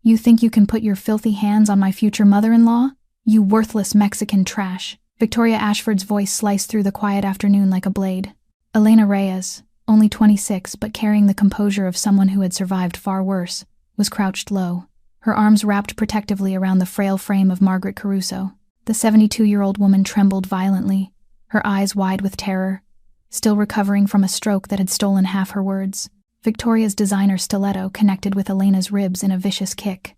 You think you can put your filthy hands on my future mother-in-law? You worthless Mexican trash. Victoria Ashford's voice sliced through the quiet afternoon like a blade. Elena Reyes, only 26 but carrying the composure of someone who had survived far worse, was crouched low, her arms wrapped protectively around the frail frame of Margaret Caruso. The 72-year-old woman trembled violently, her eyes wide with terror, still recovering from a stroke that had stolen half her words. Victoria's designer stiletto connected with Elena's ribs in a vicious kick.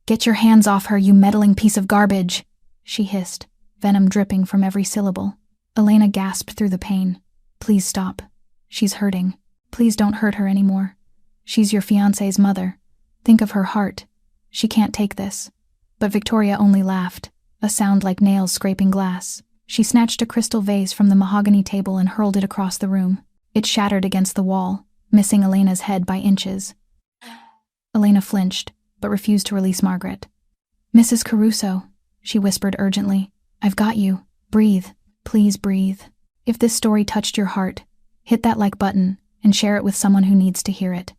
"Get your hands off her, you meddling piece of garbage!" she hissed, venom dripping from every syllable. Elena gasped through the pain. "Please stop. She's hurting. Please don't hurt her anymore. She's your fiancé's mother. Think of her heart. She can't take this." But Victoria only laughed, a sound like nails scraping glass. She snatched a crystal vase from the mahogany table and hurled it across the room. It shattered against the wall, missing Elena's head by inches. Elena flinched, but refused to release Margaret. "Mrs. Caruso," she whispered urgently, "I've got you. Breathe. Please breathe. If this story touched your heart, hit that like button and share it with someone who needs to hear it.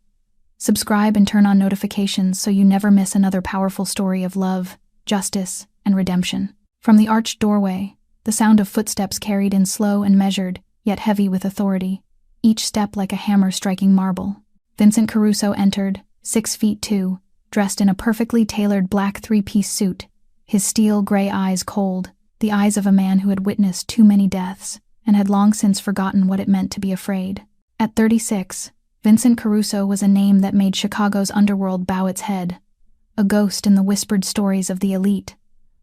Subscribe and turn on notifications so you never miss another powerful story of love, justice, and redemption." From the arched doorway, the sound of footsteps carried in slow and measured, yet heavy with authority, each step like a hammer striking marble. Vincent Caruso entered, 6'2", dressed in a perfectly tailored black three-piece suit, his steel gray eyes cold, the eyes of a man who had witnessed too many deaths and had long since forgotten what it meant to be afraid. At 36, Vincent Caruso was a name that made Chicago's underworld bow its head, a ghost in the whispered stories of the elite,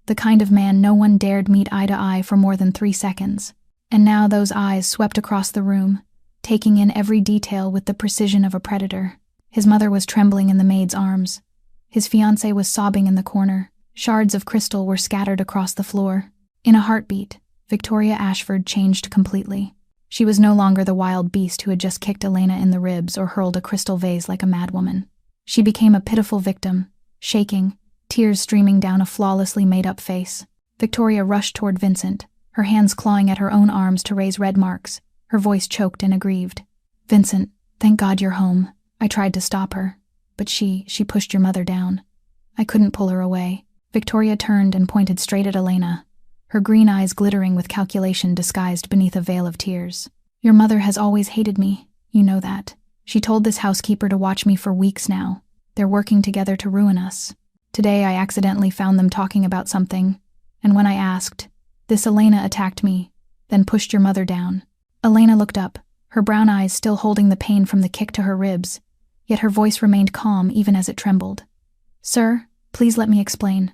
the kind of man no one dared meet eye to eye for more than 3 seconds. And now those eyes swept across the room, taking in every detail with the precision of a predator. His mother was trembling in the maid's arms. His fiancée was sobbing in the corner. Shards of crystal were scattered across the floor. In a heartbeat, Victoria Ashford changed completely. She was no longer the wild beast who had just kicked Elena in the ribs or hurled a crystal vase like a madwoman. She became a pitiful victim, shaking, tears streaming down a flawlessly made-up face. Victoria rushed toward Vincent, her hands clawing at her own arms to raise red marks, her voice choked and aggrieved. "Vincent, thank God you're home. I tried to stop her, but she pushed your mother down. I couldn't pull her away." Victoria turned and pointed straight at Elena, her green eyes glittering with calculation disguised beneath a veil of tears. "Your mother has always hated me, you know that. She told this housekeeper to watch me for weeks now. They're working together to ruin us. Today I accidentally found them talking about something, and when I asked, this Elena attacked me, then pushed your mother down." Elena looked up, her brown eyes still holding the pain from the kick to her ribs, yet her voice remained calm even as it trembled. "Sir, please let me explain."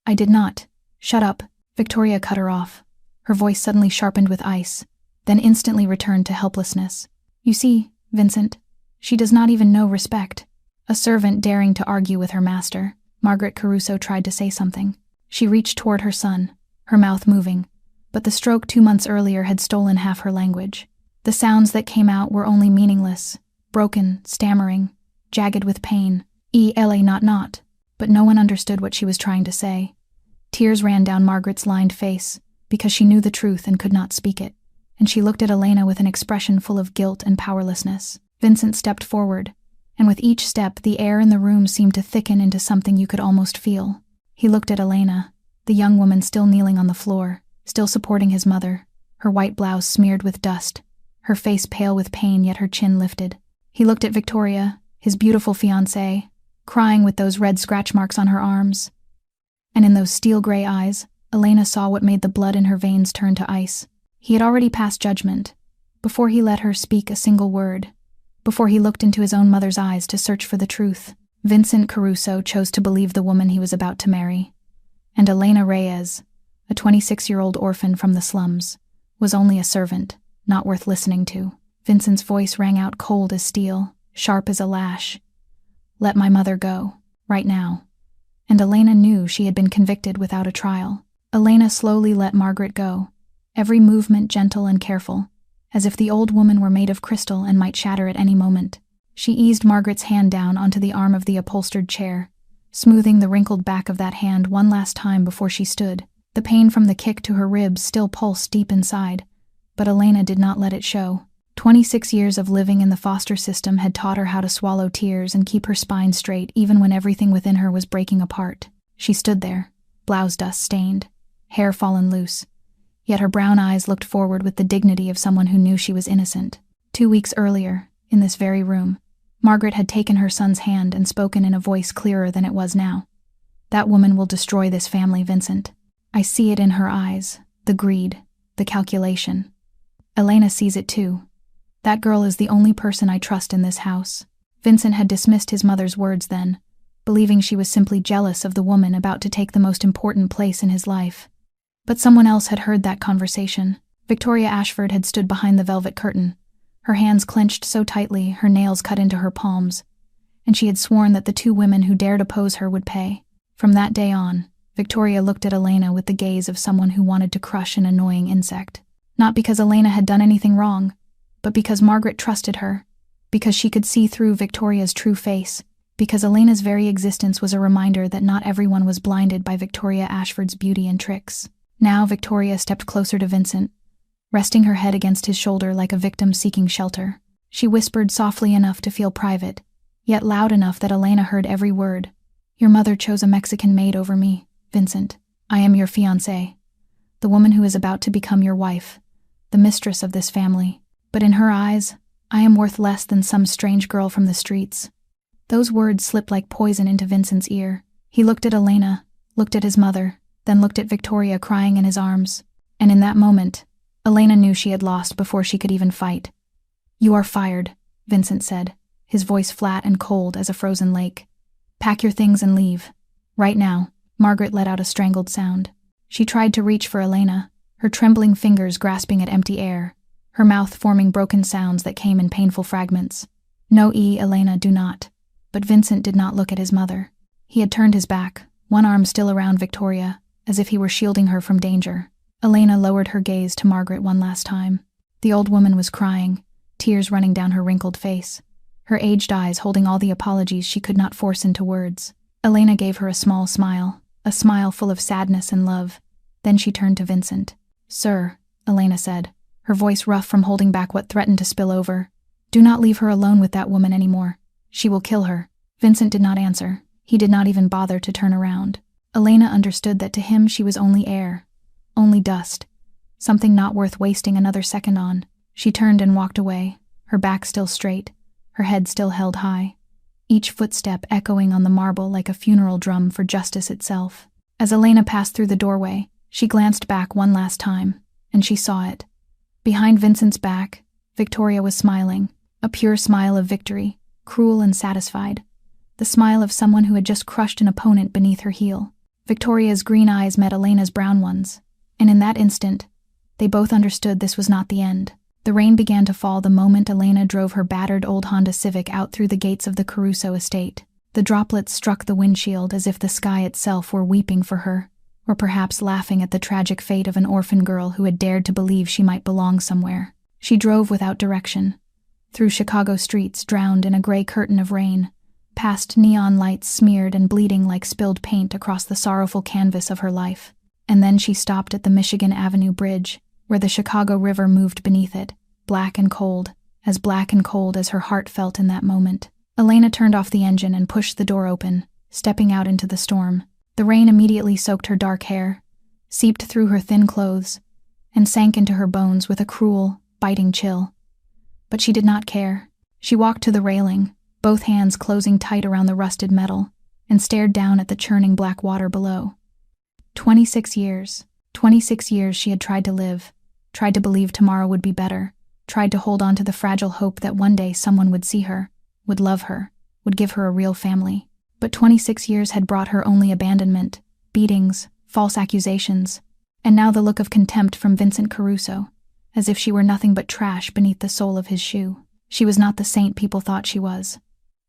"I did not. Shut up." Victoria cut her off, her voice suddenly sharpened with ice, then instantly returned to helplessness. "You see, Vincent, she does not even know respect." A servant daring to argue with her master, Margaret Caruso tried to say something. She reached toward her son, her mouth moving, but the stroke 2 months earlier had stolen half her language. The sounds that came out were only meaningless, broken, stammering, jagged with pain, not, but no one understood what she was trying to say. Tears ran down Margaret's lined face, because she knew the truth and could not speak it, and she looked at Elena with an expression full of guilt and powerlessness. Vincent stepped forward, and with each step the air in the room seemed to thicken into something you could almost feel. He looked at Elena, the young woman still kneeling on the floor, still supporting his mother, her white blouse smeared with dust, her face pale with pain yet her chin lifted. He looked at Victoria, his beautiful fiancée, crying with those red scratch marks on her arms. And in those steel-gray eyes, Elena saw what made the blood in her veins turn to ice. He had already passed judgment, before he let her speak a single word, before he looked into his own mother's eyes to search for the truth. Vincent Caruso chose to believe the woman he was about to marry, and Elena Reyes, a 26-year-old orphan from the slums, was only a servant, not worth listening to. Vincent's voice rang out cold as steel, sharp as a lash. "Let my mother go, right now." And Elena knew she had been convicted without a trial. Elena slowly let Margaret go, every movement gentle and careful, as if the old woman were made of crystal and might shatter at any moment. She eased Margaret's hand down onto the arm of the upholstered chair, smoothing the wrinkled back of that hand one last time before she stood. The pain from the kick to her ribs still pulsed deep inside, but Elena did not let it show. 26 years of living in the foster system had taught her how to swallow tears and keep her spine straight even when everything within her was breaking apart. She stood there, blouse dust stained, hair fallen loose, yet her brown eyes looked forward with the dignity of someone who knew she was innocent. 2 weeks earlier, in this very room, Margaret had taken her son's hand and spoken in a voice clearer than it was now. "That woman will destroy this family, Vincent. I see it in her eyes, the greed, the calculation. Elena sees it too. That girl is the only person I trust in this house." Vincent had dismissed his mother's words then, believing she was simply jealous of the woman about to take the most important place in his life. But someone else had heard that conversation. Victoria Ashford had stood behind the velvet curtain, her hands clenched so tightly her nails cut into her palms, and she had sworn that the two women who dared oppose her would pay. From that day on, Victoria looked at Elena with the gaze of someone who wanted to crush an annoying insect. Not because Elena had done anything wrong, but because Margaret trusted her, because she could see through Victoria's true face, because Elena's very existence was a reminder that not everyone was blinded by Victoria Ashford's beauty and tricks. Now Victoria stepped closer to Vincent, resting her head against his shoulder like a victim seeking shelter. She whispered softly enough to feel private, yet loud enough that Elena heard every word. "Your mother chose a Mexican maid over me, Vincent. I am your fiancée, the woman who is about to become your wife, the mistress of this family. But in her eyes, I am worth less than some strange girl from the streets." Those words slipped like poison into Vincent's ear. He looked at Elena, looked at his mother, then looked at Victoria crying in his arms. And in that moment, Elena knew she had lost before she could even fight. "You are fired," Vincent said, his voice flat and cold as a frozen lake. "Pack your things and leave. Right now." Margaret let out a strangled sound. She tried to reach for Elena, her trembling fingers grasping at empty air, her mouth forming broken sounds that came in painful fragments. "No, Elena, do not." But Vincent did not look at his mother. He had turned his back, one arm still around Victoria, as if he were shielding her from danger. Elena lowered her gaze to Margaret one last time. The old woman was crying, tears running down her wrinkled face, her aged eyes holding all the apologies she could not force into words. Elena gave her a small smile, a smile full of sadness and love. Then she turned to Vincent. "Sir," Elena said, her voice rough from holding back what threatened to spill over, "do not leave her alone with that woman anymore. She will kill her." Vincent did not answer. He did not even bother to turn around. Elena understood that to him she was only air, only dust, something not worth wasting another second on. She turned and walked away, her back still straight, her head still held high, each footstep echoing on the marble like a funeral drum for justice itself. As Elena passed through the doorway, she glanced back one last time, and she saw it. Behind Vincent's back, Victoria was smiling, a pure smile of victory, cruel and satisfied, the smile of someone who had just crushed an opponent beneath her heel. Victoria's green eyes met Elena's brown ones, and in that instant, they both understood this was not the end. The rain began to fall the moment Elena drove her battered old Honda Civic out through the gates of the Caruso estate. The droplets struck the windshield as if the sky itself were weeping for her, or perhaps laughing at the tragic fate of an orphan girl who had dared to believe she might belong somewhere. She drove without direction, through Chicago streets drowned in a gray curtain of rain, past neon lights smeared and bleeding like spilled paint across the sorrowful canvas of her life. And then she stopped at the Michigan Avenue Bridge, where the Chicago River moved beneath it, black and cold as her heart felt in that moment. Elena turned off the engine and pushed the door open, stepping out into the storm. The rain immediately soaked her dark hair, seeped through her thin clothes, and sank into her bones with a cruel, biting chill. But she did not care. She walked to the railing, both hands closing tight around the rusted metal, and stared down at the churning black water below. 26 years she had tried to live, tried to believe tomorrow would be better, tried to hold on to the fragile hope that one day someone would see her, would love her, would give her a real family. But 26 years had brought her only abandonment, beatings, false accusations, and now the look of contempt from Vincent Caruso, as if she were nothing but trash beneath the sole of his shoe. She was not the saint people thought she was.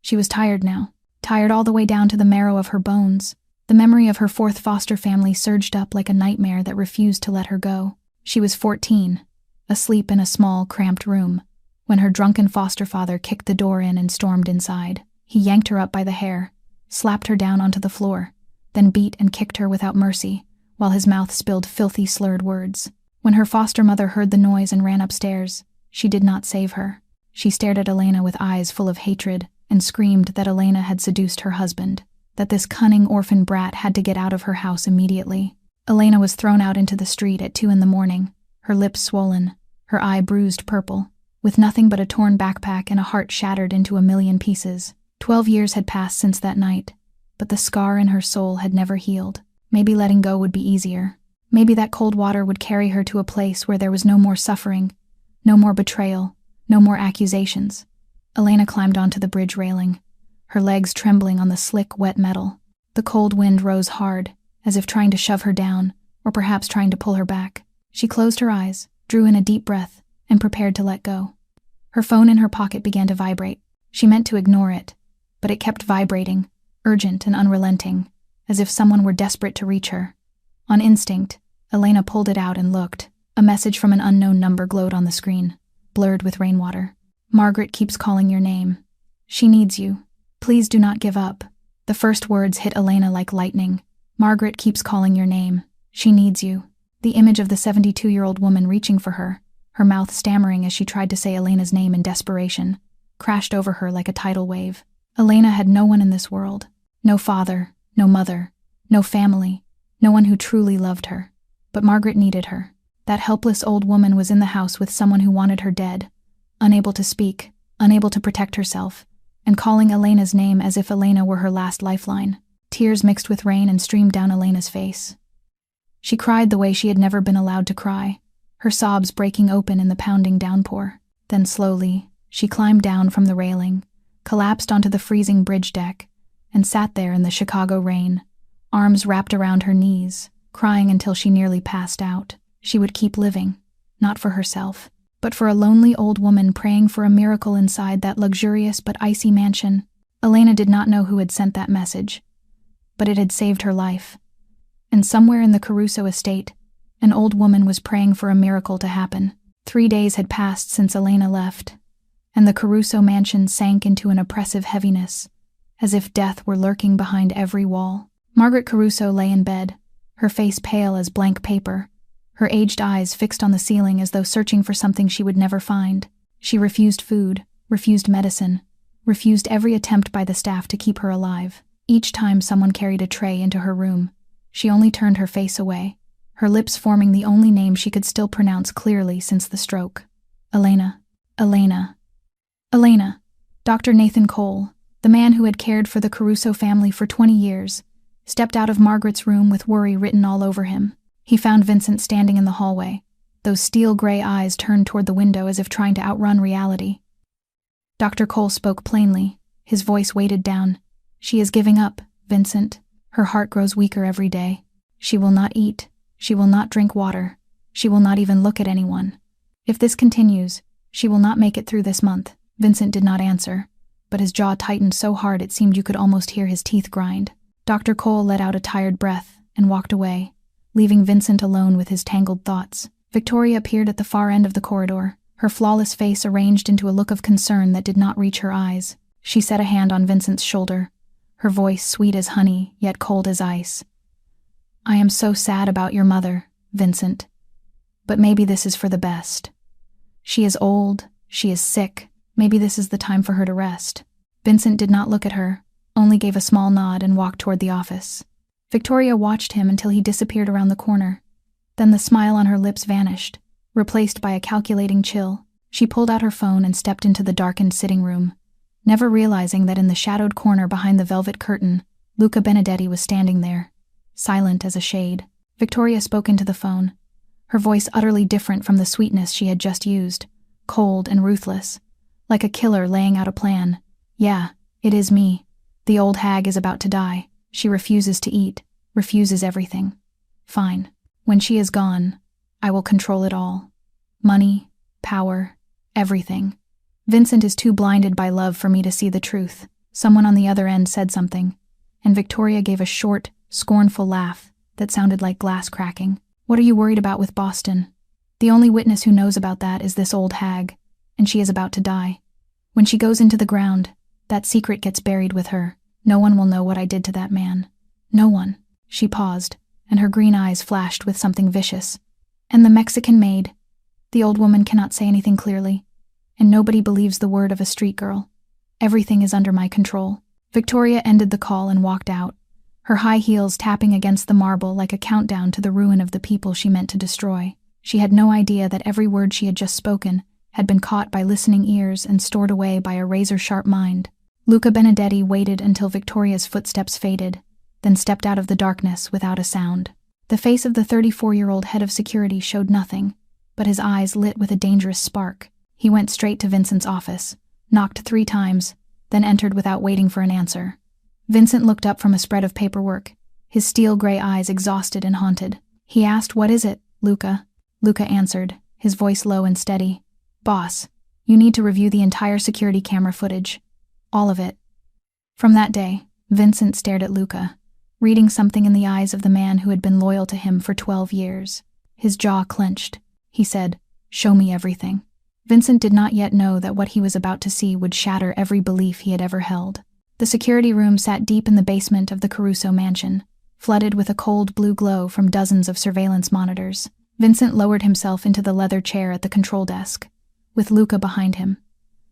She was tired now, tired all the way down to the marrow of her bones. The memory of her fourth foster family surged up like a nightmare that refused to let her go. She was 14, asleep in a small, cramped room, when her drunken foster father kicked the door in and stormed inside. He yanked her up by the hair, slapped her down onto the floor, then beat and kicked her without mercy, while his mouth spilled filthy, slurred words. When her foster mother heard the noise and ran upstairs, She did not save her. She stared at Elena with eyes full of hatred and screamed that Elena had seduced her husband, that this cunning orphan brat had to get out of her house immediately. Elena was thrown out into the street at 2 a.m, her lips swollen, her eye bruised purple, with nothing but a torn backpack and a heart shattered into a million pieces. 12 years had passed since that night, but the scar in her soul had never healed. Maybe letting go would be easier. Maybe that cold water would carry her to a place where there was no more suffering, no more betrayal, no more accusations. Elena climbed onto the bridge railing, her legs trembling on the slick, wet metal. The cold wind rose hard, as if trying to shove her down, or perhaps trying to pull her back. She closed her eyes, drew in a deep breath, and prepared to let go. Her phone in her pocket began to vibrate. She meant to ignore it, but it kept vibrating, urgent and unrelenting, as if someone were desperate to reach her. On instinct, Elena pulled it out and looked. A message from an unknown number glowed on the screen, blurred with rainwater. "Margaret keeps calling your name. She needs you. Please do not give up." The first words hit Elena like lightning. "Margaret keeps calling your name. She needs you." The image of the 72-year-old woman reaching for her, her mouth stammering as she tried to say Elena's name in desperation, crashed over her like a tidal wave. Elena had no one in this world. No father, no mother, no family, no one who truly loved her. But Margaret needed her. That helpless old woman was in the house with someone who wanted her dead, unable to speak, unable to protect herself, and calling Elena's name as if Elena were her last lifeline. Tears mixed with rain and streamed down Elena's face. She cried the way she had never been allowed to cry, her sobs breaking open in the pounding downpour. Then slowly, she climbed down from the railing, collapsed onto the freezing bridge deck, and sat there in the Chicago rain, arms wrapped around her knees, crying until she nearly passed out. She would keep living, not for herself, but for a lonely old woman praying for a miracle inside that luxurious but icy mansion. Elena did not know who had sent that message, but it had saved her life. And somewhere in the Caruso estate, an old woman was praying for a miracle to happen. 3 days had passed since Elena left, and the Caruso mansion sank into an oppressive heaviness, as if death were lurking behind every wall. Margaret Caruso lay in bed, her face pale as blank paper, her aged eyes fixed on the ceiling as though searching for something she would never find. She refused food, refused medicine, refused every attempt by the staff to keep her alive. Each time someone carried a tray into her room, she only turned her face away, her lips forming the only name she could still pronounce clearly since the stroke. Elena. Elena. Elena. Dr. Nathan Cole, the man who had cared for the Caruso family for 20 years, stepped out of Margaret's room with worry written all over him. He found Vincent standing in the hallway, those steel-gray eyes turned toward the window as if trying to outrun reality. Dr. Cole spoke plainly, his voice weighted down. "She is giving up, Vincent. Her heart grows weaker every day. She will not eat. She will not drink water. She will not even look at anyone. If this continues, she will not make it through this month." Vincent did not answer, but his jaw tightened so hard it seemed you could almost hear his teeth grind. Dr. Cole let out a tired breath and walked away, leaving Vincent alone with his tangled thoughts. Victoria appeared at the far end of the corridor, her flawless face arranged into a look of concern that did not reach her eyes. She set a hand on Vincent's shoulder, her voice sweet as honey, yet cold as ice. "I am so sad about your mother, Vincent. But maybe this is for the best. She is old, she is sick, maybe this is the time for her to rest." Vincent did not look at her, only gave a small nod and walked toward the office. Victoria watched him until he disappeared around the corner. Then the smile on her lips vanished, replaced by a calculating chill. She pulled out her phone and stepped into the darkened sitting room, never realizing that in the shadowed corner behind the velvet curtain, Luca Benedetti was standing there, silent as a shade. Victoria spoke into the phone, her voice utterly different from the sweetness she had just used, cold and ruthless, like a killer laying out a plan. "Yeah, it is me. The old hag is about to die. She refuses to eat, refuses everything. Fine. When she is gone, I will control it all. Money, power, everything. Vincent is too blinded by love for me to see the truth." Someone on the other end said something, and Victoria gave a short, scornful laugh that sounded like glass cracking. "What are you worried about with Boston? The only witness who knows about that is this old hag, and she is about to die. When she goes into the ground, that secret gets buried with her. No one will know what I did to that man. No one." She paused, and her green eyes flashed with something vicious. "And the Mexican maid. The old woman cannot say anything clearly, and nobody believes the word of a street girl. Everything is under my control. Victoria ended the call and walked out, her high heels tapping against the marble like a countdown to the ruin of the people she meant to destroy. She had no idea that every word she had just spoken had been caught by listening ears and stored away by a razor-sharp mind. Luca Benedetti waited until Victoria's footsteps faded, then stepped out of the darkness without a sound. The face of the 34-year-old head of security showed nothing, but his eyes lit with a dangerous spark. He went straight to Vincent's office, knocked 3 times, then entered without waiting for an answer. Vincent looked up from a spread of paperwork, his steel-gray eyes exhausted and haunted. He asked, "What is it, Luca?" Luca answered, his voice low and steady. "Boss, you need to review the entire security camera footage. All of it." From that day, Vincent stared at Luca, reading something in the eyes of the man who had been loyal to him for 12 years. His jaw clenched. He said, "Show me everything." Vincent did not yet know that what he was about to see would shatter every belief he had ever held. The security room sat deep in the basement of the Caruso mansion, flooded with a cold blue glow from dozens of surveillance monitors. Vincent lowered himself into the leather chair at the control desk, with Luca behind him,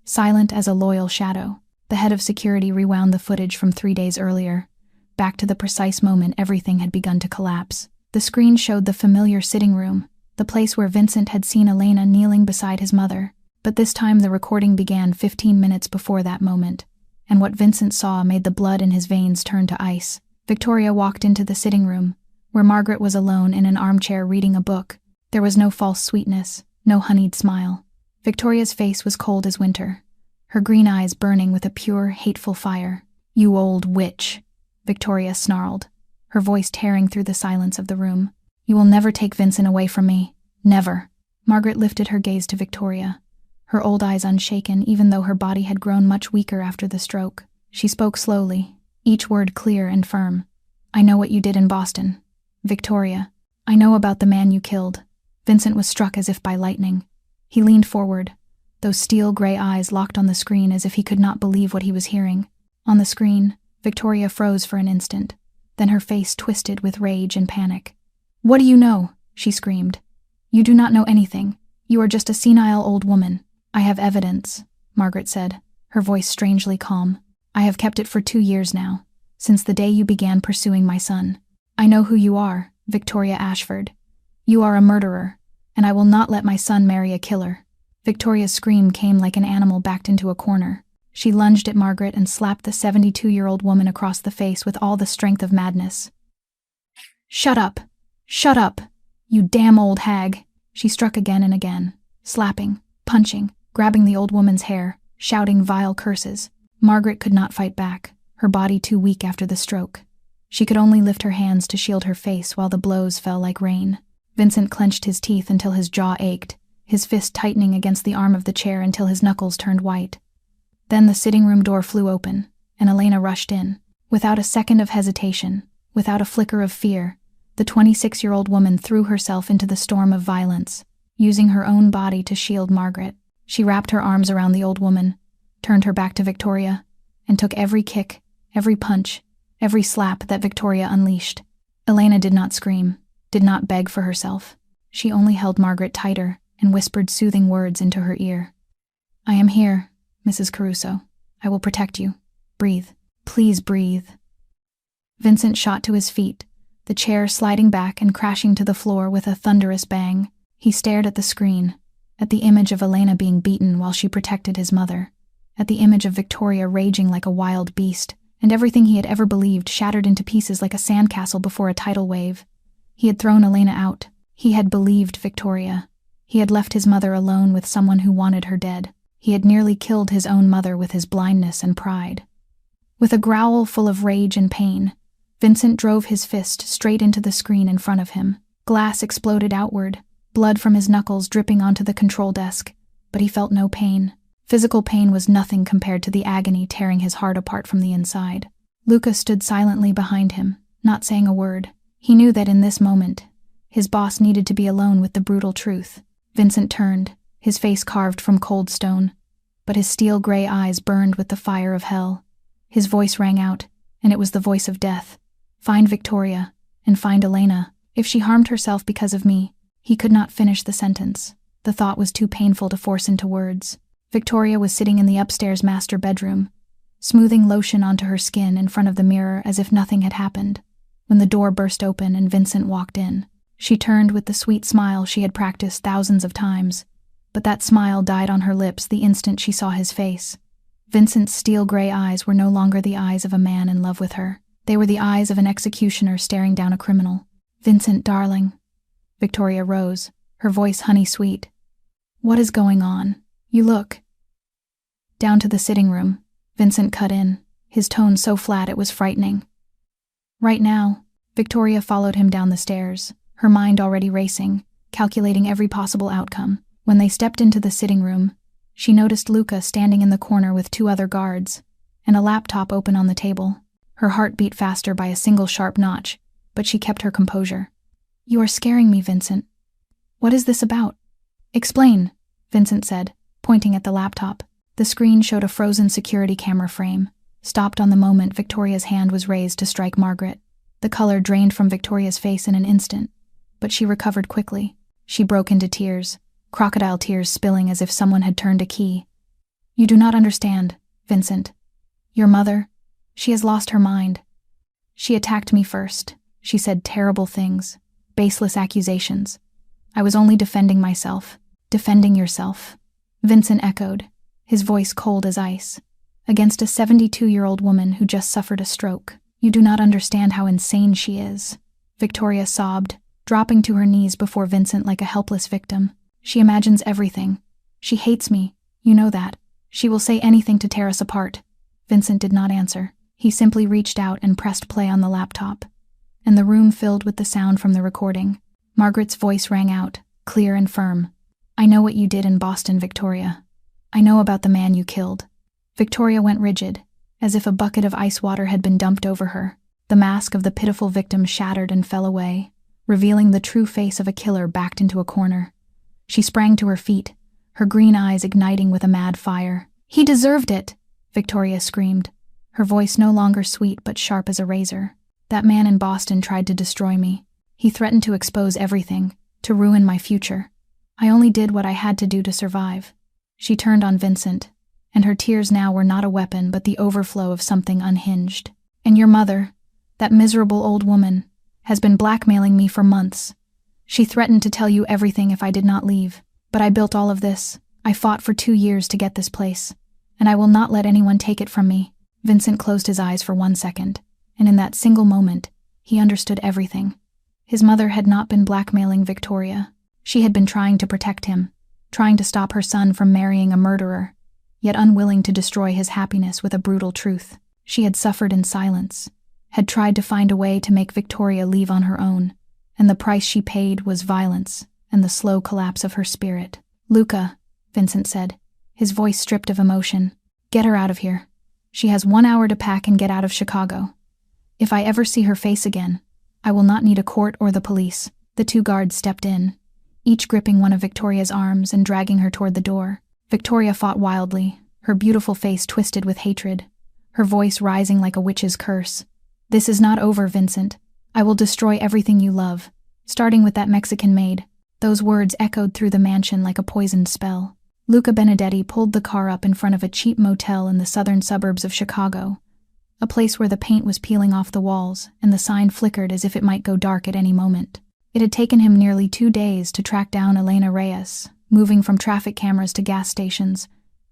silent as a loyal shadow. The head of security rewound the footage from 3 days earlier, back to the precise moment everything had begun to collapse. The screen showed the familiar sitting room, the place where Vincent had seen Elena kneeling beside his mother, but this time the recording began 15 minutes before that moment, and what Vincent saw made the blood in his veins turn to ice. Victoria walked into the sitting room, where Margaret was alone in an armchair reading a book. There was no false sweetness, no honeyed smile. Victoria's face was cold as winter, her green eyes burning with a pure, hateful fire. "You old witch," Victoria snarled, her voice tearing through the silence of the room. "You will never take Vincent away from me. Never." Margaret lifted her gaze to Victoria, her old eyes unshaken even though her body had grown much weaker after the stroke. She spoke slowly, each word clear and firm. "I know what you did in Boston. Victoria, I know about the man you killed." Vincent was struck as if by lightning. He leaned forward, those steel-gray eyes locked on the screen as if he could not believe what he was hearing. On the screen, Victoria froze for an instant, then her face twisted with rage and panic. "What do you know?" she screamed. "You do not know anything. You are just a senile old woman." "I have evidence," Margaret said, her voice strangely calm. "I have kept it for 2 years now, since the day you began pursuing my son. I know who you are, Victoria Ashford. You are a murderer, and I will not let my son marry a killer." Victoria's scream came like an animal backed into a corner. She lunged at Margaret and slapped the 72-year-old woman across the face with all the strength of madness. "Shut up! Shut up! You damn old hag!" She struck again and again, slapping, punching, grabbing the old woman's hair, shouting vile curses. Margaret could not fight back, her body too weak after the stroke. She could only lift her hands to shield her face while the blows fell like rain. Vincent clenched his teeth until his jaw ached, his fist tightening against the arm of the chair until his knuckles turned white. Then the sitting room door flew open, and Elena rushed in. Without a second of hesitation, without a flicker of fear, the 26-year-old woman threw herself into the storm of violence, using her own body to shield Margaret. She wrapped her arms around the old woman, turned her back to Victoria, and took every kick, every punch, every slap that Victoria unleashed. Elena did not scream, did not beg for herself. She only held Margaret tighter and whispered soothing words into her ear. "I am here, Mrs. Caruso. I will protect you. Breathe. Please breathe." Vincent shot to his feet, the chair sliding back and crashing to the floor with a thunderous bang. He stared at the screen, at the image of Elena being beaten while she protected his mother, at the image of Victoria raging like a wild beast, and everything he had ever believed shattered into pieces like a sandcastle before a tidal wave. He had thrown Elena out. He had believed Victoria. He had left his mother alone with someone who wanted her dead. He had nearly killed his own mother with his blindness and pride. With a growl full of rage and pain, Vincent drove his fist straight into the screen in front of him. Glass exploded outward, blood from his knuckles dripping onto the control desk, but he felt no pain. Physical pain was nothing compared to the agony tearing his heart apart from the inside. Luca stood silently behind him, not saying a word. He knew that in this moment, his boss needed to be alone with the brutal truth. Vincent turned, his face carved from cold stone, but his steel-gray eyes burned with the fire of hell. His voice rang out, and it was the voice of death. "Find Victoria, and find Elena. If she harmed herself because of me..." He could not finish the sentence. The The thought was too painful to force into words. Victoria was sitting in the upstairs master bedroom, smoothing lotion onto her skin in front of the mirror as if nothing had happened, when the door burst open and Vincent walked in. She turned with the sweet smile she had practiced thousands of times, but that smile died on her lips the instant she saw his face. Vincent's steel-gray eyes were no longer the eyes of a man in love with her. They were the eyes of an executioner staring down a criminal. "Vincent, darling." Victoria rose, her voice honey-sweet. "What is going on? You look—" "Down to the sitting room," Vincent cut in, his tone so flat it was frightening. "Right now." Victoria followed him down the stairs, her mind already racing, calculating every possible outcome. When they stepped into the sitting room, she noticed Luca standing in the corner with 2 other guards, and a laptop open on the table. Her heart beat faster by a single sharp notch, but she kept her composure. "You are scaring me, Vincent. What is this about?" "Explain," Vincent said, pointing at the laptop. The screen showed a frozen security camera frame, stopped on the moment Victoria's hand was raised to strike Margaret. The color drained from Victoria's face in an instant, but she recovered quickly. She broke into tears, crocodile tears spilling as if someone had turned a key. "You do not understand, Vincent. Your mother, she has lost her mind. She attacked me first. She said terrible things, baseless accusations. I was only defending myself." "Defending yourself," Vincent echoed, his voice cold as ice. "Against a 72-year-old woman who just suffered a stroke. You do not understand how insane she is." Victoria sobbed, dropping to her knees before Vincent like a helpless victim. "She imagines everything. She hates me, you know that. She will say anything to tear us apart." Vincent did not answer. He simply reached out and pressed play on the laptop, and the room filled with the sound from the recording. Margaret's voice rang out, clear and firm. "I know what you did in Boston, Victoria. I know about the man you killed." Victoria went rigid, as if a bucket of ice water had been dumped over her. The mask of the pitiful victim shattered and fell away, revealing the true face of a killer backed into a corner. She sprang to her feet, her green eyes igniting with a mad fire. "He deserved it!" Victoria screamed, her voice no longer sweet but sharp as a razor. "That man in Boston tried to destroy me. He threatened to expose everything, to ruin my future. I only did what I had to do to survive." She turned on Vincent, and her tears now were not a weapon but the overflow of something unhinged. "And your mother, that miserable old woman, has been blackmailing me for months. She threatened to tell you everything if I did not leave. But I built all of this. I fought for 2 years to get this place, and I will not let anyone take it from me." Vincent closed his eyes for 1 second, and in that single moment, he understood everything. His mother had not been blackmailing Victoria. She had been trying to protect him, trying to stop her son from marrying a murderer, yet unwilling to destroy his happiness with a brutal truth. She had suffered in silence, had tried to find a way to make Victoria leave on her own, and the price she paid was violence and the slow collapse of her spirit. "Luca," Vincent said, his voice stripped of emotion, "get her out of here. She has 1 hour to pack and get out of Chicago. If I ever see her face again, I will not need a court or the police." The 2 guards stepped in, each gripping one of Victoria's arms and dragging her toward the door. Victoria fought wildly, her beautiful face twisted with hatred, her voice rising like a witch's curse. "This is not over, Vincent. I will destroy everything you love, starting with that Mexican maid." Those words echoed through the mansion like a poisoned spell. Luca Benedetti pulled the car up in front of a cheap motel in the southern suburbs of Chicago, a place where the paint was peeling off the walls and the sign flickered as if it might go dark at any moment. It had taken him nearly 2 days to track down Elena Reyes, moving from traffic cameras to gas stations,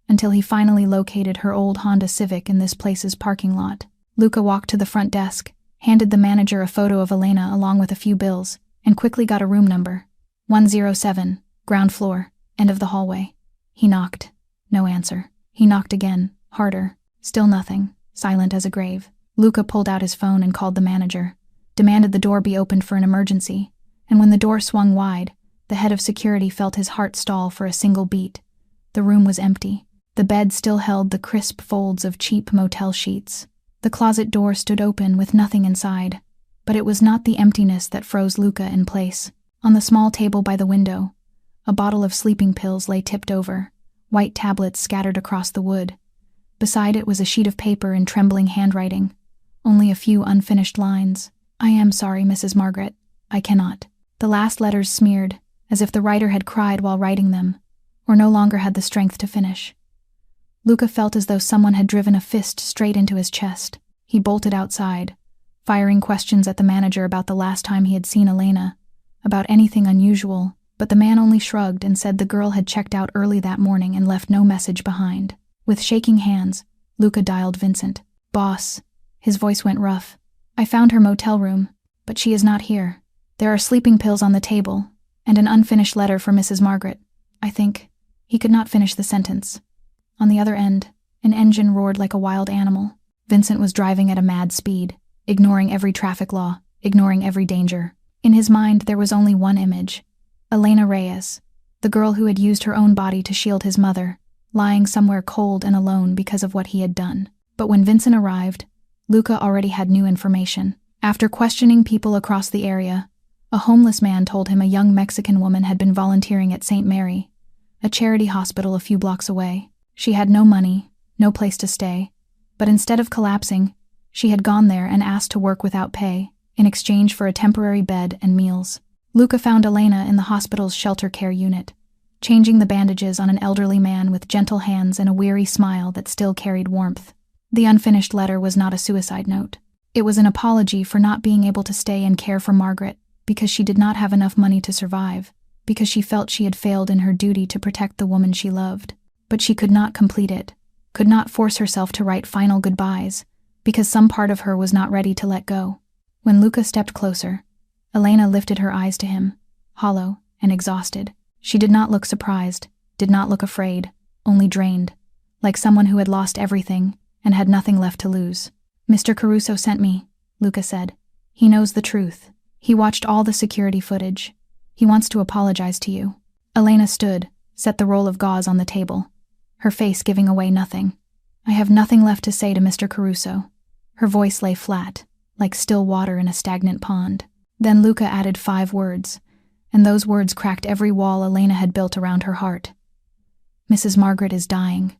until he finally located her old Honda Civic in this place's parking lot. Luca walked to the front desk, handed the manager a photo of Elena along with a few bills, and quickly got a room number. 107, ground floor, end of the hallway. He knocked. No answer. He knocked again, harder. Still nothing, silent as a grave. Luca pulled out his phone and called the manager, demanded the door be opened for an emergency, and when the door swung wide, the head of security felt his heart stall for a single beat. The room was empty. The bed still held the crisp folds of cheap motel sheets. The closet door stood open with nothing inside, but it was not the emptiness that froze Luca in place. On the small table by the window, a bottle of sleeping pills lay tipped over, white tablets scattered across the wood. Beside it was a sheet of paper in trembling handwriting, only a few unfinished lines. "I am sorry, Mrs. Margaret. I cannot." The last letters smeared, as if the writer had cried while writing them, or no longer had the strength to finish. Luca felt as though someone had driven a fist straight into his chest. He bolted outside, firing questions at the manager about the last time he had seen Elena, about anything unusual, but the man only shrugged and said the girl had checked out early that morning and left no message behind. With shaking hands, Luca dialed Vincent. "Boss." His voice went rough. "I found her motel room, but she is not here. There are sleeping pills on the table, and an unfinished letter for Mrs. Margaret, I think." He could not finish the sentence. On the other end, an engine roared like a wild animal. Vincent was driving at a mad speed, ignoring every traffic law, ignoring every danger. In his mind, there was only one image: Elena Reyes, the girl who had used her own body to shield his mother, lying somewhere cold and alone because of what he had done. But when Vincent arrived, Luca already had new information. After questioning people across the area, a homeless man told him a young Mexican woman had been volunteering at St. Mary, a charity hospital a few blocks away. She had no money, no place to stay, but instead of collapsing, she had gone there and asked to work without pay, in exchange for a temporary bed and meals. Luca found Elena in the hospital's shelter care unit, changing the bandages on an elderly man with gentle hands and a weary smile that still carried warmth. The unfinished letter was not a suicide note. It was an apology for not being able to stay and care for Margaret, because she did not have enough money to survive, because she felt she had failed in her duty to protect the woman she loved. But she could not complete it, could not force herself to write final goodbyes, because some part of her was not ready to let go. When Luca stepped closer, Elena lifted her eyes to him, hollow and exhausted. She did not look surprised, did not look afraid, only drained, like someone who had lost everything and had nothing left to lose. "Mr. Caruso sent me," Luca said. "He knows the truth. He watched all the security footage. He wants to apologize to you." Elena stood, set the roll of gauze on the table, her face giving away nothing. "I have nothing left to say to Mr. Caruso." Her voice lay flat, like still water in a stagnant pond. Then Luca added 5 words, and those words cracked every wall Elena had built around her heart. "Mrs. Margaret is dying."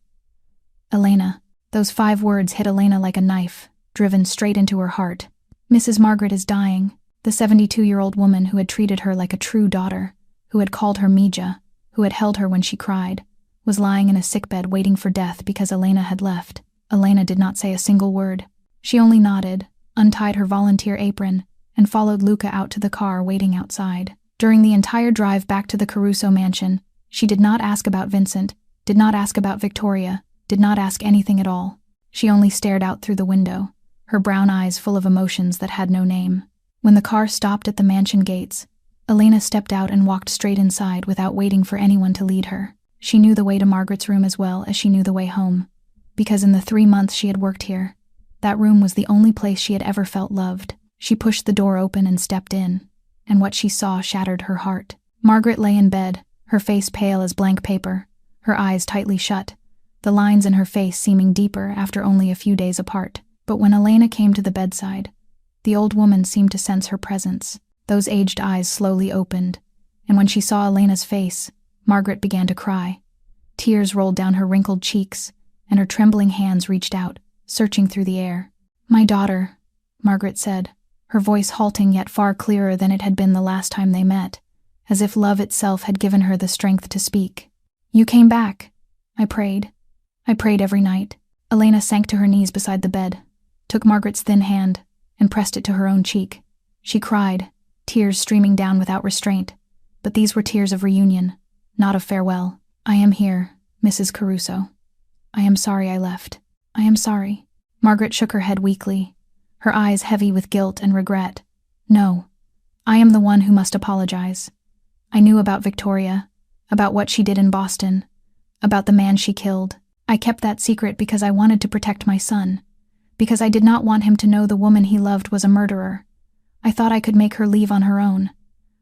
Elena. Those 5 words hit Elena like a knife, driven straight into her heart. Mrs. Margaret is dying. The 72-year-old woman who had treated her like a true daughter, who had called her Mija, who had held her when she cried, was lying in a sickbed waiting for death because Elena had left. Elena did not say a single word. She only nodded, untied her volunteer apron, and followed Luca out to the car waiting outside. During the entire drive back to the Caruso mansion, she did not ask about Vincent, did not ask about Victoria, did not ask anything at all. She only stared out through the window, her brown eyes full of emotions that had no name. When the car stopped at the mansion gates, Elena stepped out and walked straight inside without waiting for anyone to lead her. She knew the way to Margaret's room as well as she knew the way home, because in the 3 months she had worked here, that room was the only place she had ever felt loved. She pushed the door open and stepped in, and what she saw shattered her heart. Margaret lay in bed, her face pale as blank paper, her eyes tightly shut, the lines in her face seeming deeper after only a few days apart. But when Elena came to the bedside, the old woman seemed to sense her presence. Those aged eyes slowly opened, and when she saw Elena's face, Margaret began to cry. Tears rolled down her wrinkled cheeks, and her trembling hands reached out, searching through the air. "My daughter," Margaret said, her voice halting yet far clearer than it had been the last time they met, as if love itself had given her the strength to speak. "You came back. I prayed. I prayed every night." Elena sank to her knees beside the bed, took Margaret's thin hand, and pressed it to her own cheek. She cried, tears streaming down without restraint, but these were tears of reunion, not of farewell. "I am here, Mrs. Caruso. I am sorry I left. I am sorry." Margaret shook her head weakly, her eyes heavy with guilt and regret. "No, I am the one who must apologize. I knew about Victoria, about what she did in Boston, about the man she killed. I kept that secret because I wanted to protect my son, because I did not want him to know the woman he loved was a murderer. I thought I could make her leave on her own,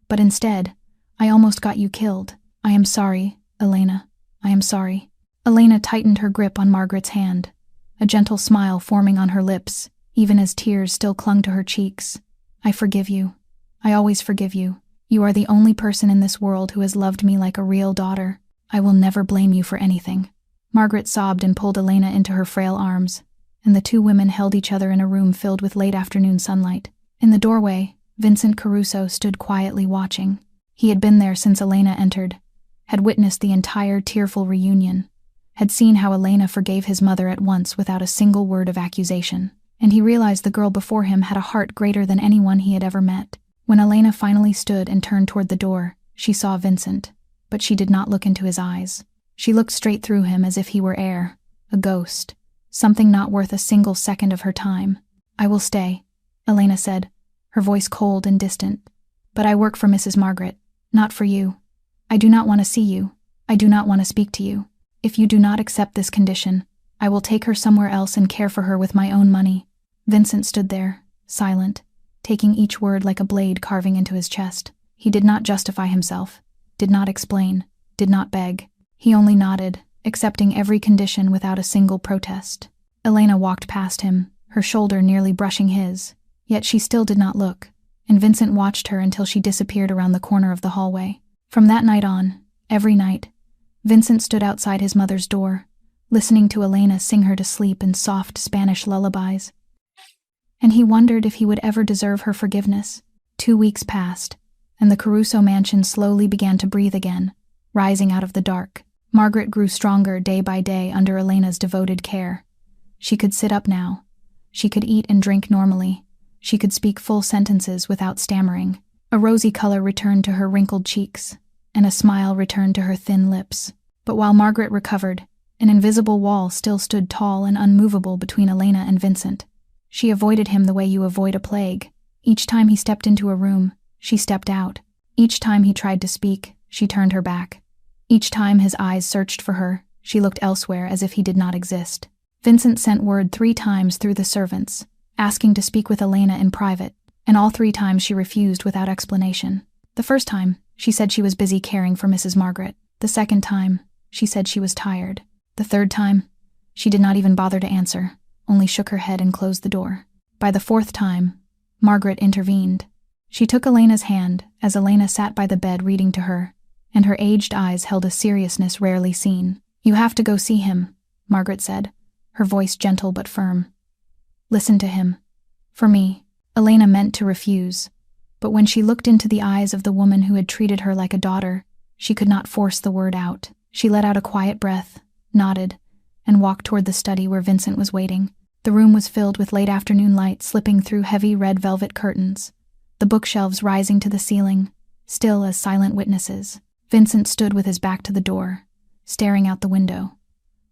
but instead, I almost got you killed. I am sorry, Elena. I am sorry." Elena tightened her grip on Margaret's hand, a gentle smile forming on her lips, even as tears still clung to her cheeks. "I forgive you. I always forgive you. You are the only person in this world who has loved me like a real daughter. I will never blame you for anything." Margaret sobbed and pulled Elena into her frail arms, and the 2 women held each other in a room filled with late afternoon sunlight. In the doorway, Vincent Caruso stood quietly watching. He had been there since Elena entered, had witnessed the entire tearful reunion, had seen how Elena forgave his mother at once without a single word of accusation, and he realized the girl before him had a heart greater than anyone he had ever met. When Elena finally stood and turned toward the door, she saw Vincent, but she did not look into his eyes. She looked straight through him as if he were air, a ghost, something not worth a single second of her time. "I will stay," Elena said, her voice cold and distant. "But I work for Mrs. Margaret, not for you. I do not want to see you. I do not want to speak to you. If you do not accept this condition, I will take her somewhere else and care for her with my own money." Vincent stood there, silent, taking each word like a blade carving into his chest. He did not justify himself, did not explain, did not beg. He only nodded, accepting every condition without a single protest. Elena walked past him, her shoulder nearly brushing his, yet she still did not look, and Vincent watched her until she disappeared around the corner of the hallway. From that night on, every night, Vincent stood outside his mother's door, listening to Elena sing her to sleep in soft Spanish lullabies. And he wondered if he would ever deserve her forgiveness. 2 weeks passed, and the Caruso mansion slowly began to breathe again, rising out of the dark. Margaret grew stronger day by day under Elena's devoted care. She could sit up now. She could eat and drink normally. She could speak full sentences without stammering. A rosy color returned to her wrinkled cheeks, and a smile returned to her thin lips. But while Margaret recovered, an invisible wall still stood tall and unmovable between Elena and Vincent. She avoided him the way you avoid a plague. Each time he stepped into a room, she stepped out. Each time he tried to speak, she turned her back. Each time his eyes searched for her, she looked elsewhere as if he did not exist. Vincent sent word 3 times through the servants, asking to speak with Elena in private, and all 3 times she refused without explanation. The first time, she said she was busy caring for Mrs. Margaret. The second time, she said she was tired. The third time, she did not even bother to answer, only shook her head and closed the door. By the 4th time, Margaret intervened. She took Elena's hand as Elena sat by the bed reading to her, and her aged eyes held a seriousness rarely seen. "You have to go see him," Margaret said, her voice gentle but firm. "Listen to him. For me." Elena meant to refuse, but when she looked into the eyes of the woman who had treated her like a daughter, she could not force the word out. She let out a quiet breath, nodded, and walked toward the study where Vincent was waiting. The room was filled with late afternoon light slipping through heavy red velvet curtains, the bookshelves rising to the ceiling, still as silent witnesses. Vincent stood with his back to the door, staring out the window.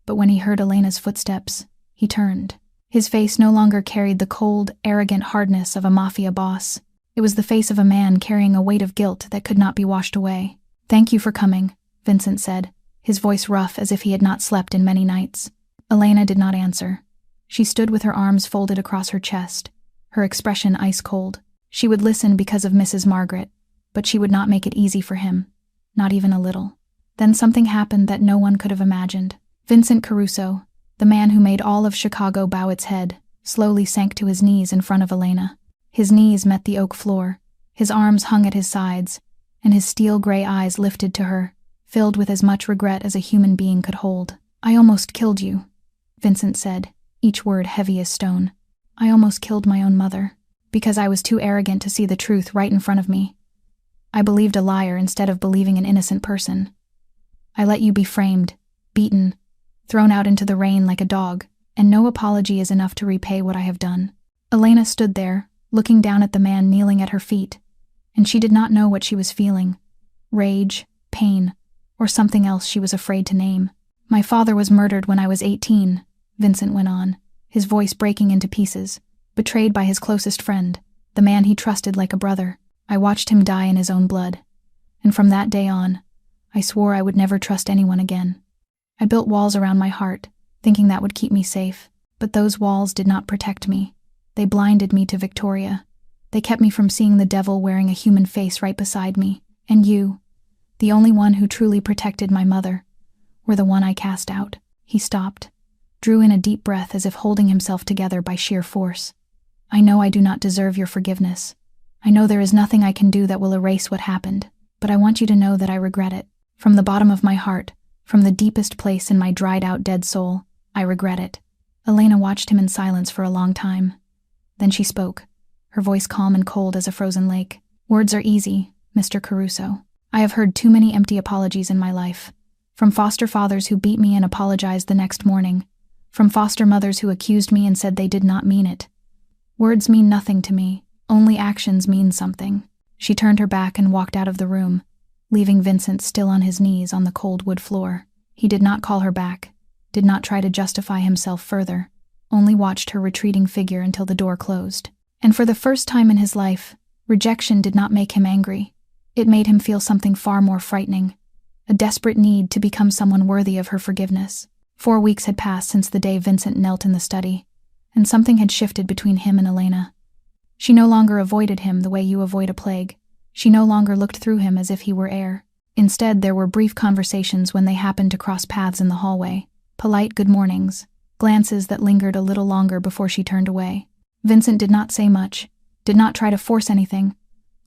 But when he heard Elena's footsteps, he turned. His face no longer carried the cold, arrogant hardness of a mafia boss. It was the face of a man carrying a weight of guilt that could not be washed away. "Thank you for coming," Vincent said, his voice rough as if he had not slept in many nights. Elena did not answer. She stood with her arms folded across her chest, her expression ice-cold. She would listen because of Mrs. Margaret, but she would not make it easy for him, not even a little. Then something happened that no one could have imagined. Vincent Caruso, the man who made all of Chicago bow its head, slowly sank to his knees in front of Elena. His knees met the oak floor, his arms hung at his sides, and his steel-gray eyes lifted to her, filled with as much regret as a human being could hold. "I almost killed you," Vincent said, each word heavy as stone. "I almost killed my own mother, because I was too arrogant to see the truth right in front of me. I believed a liar instead of believing an innocent person. I let you be framed, beaten, thrown out into the rain like a dog, and no apology is enough to repay what I have done." Elena stood there, looking down at the man kneeling at her feet, and she did not know what she was feeling. Rage, pain, or something else she was afraid to name. "My father was murdered when I was 18, Vincent went on, his voice breaking into pieces, betrayed by his closest friend, the man he trusted like a brother. I watched him die in his own blood, and from that day on, I swore I would never trust anyone again. I built walls around my heart, thinking that would keep me safe, but those walls did not protect me. They blinded me to Victoria. They kept me from seeing the devil wearing a human face right beside me, and you, the only one who truly protected my mother, were the one I cast out." He stopped, drew in a deep breath as if holding himself together by sheer force. "I know I do not deserve your forgiveness. I know there is nothing I can do that will erase what happened, but I want you to know that I regret it. From the bottom of my heart, from the deepest place in my dried-out dead soul, I regret it." Elena watched him in silence for a long time. Then she spoke, her voice calm and cold as a frozen lake. "Words are easy, Mr. Caruso. I have heard too many empty apologies in my life. From foster fathers who beat me and apologized the next morning. From foster mothers who accused me and said they did not mean it. Words mean nothing to me, only actions mean something. She turned her back and walked out of the room, leaving Vincent still on his knees on the cold wood floor. He did not call her back, did not try to justify himself further, only watched her retreating figure until the door closed. And for the first time in his life, rejection did not make him angry. It made him feel something far more frightening, a desperate need to become someone worthy of her forgiveness. 4 weeks had passed since the day Vincent knelt in the study, and something had shifted between him and Elena. She no longer avoided him the way you avoid a plague. She no longer looked through him as if he were air. Instead, there were brief conversations when they happened to cross paths in the hallway, polite good mornings, glances that lingered a little longer before she turned away. Vincent did not say much, did not try to force anything,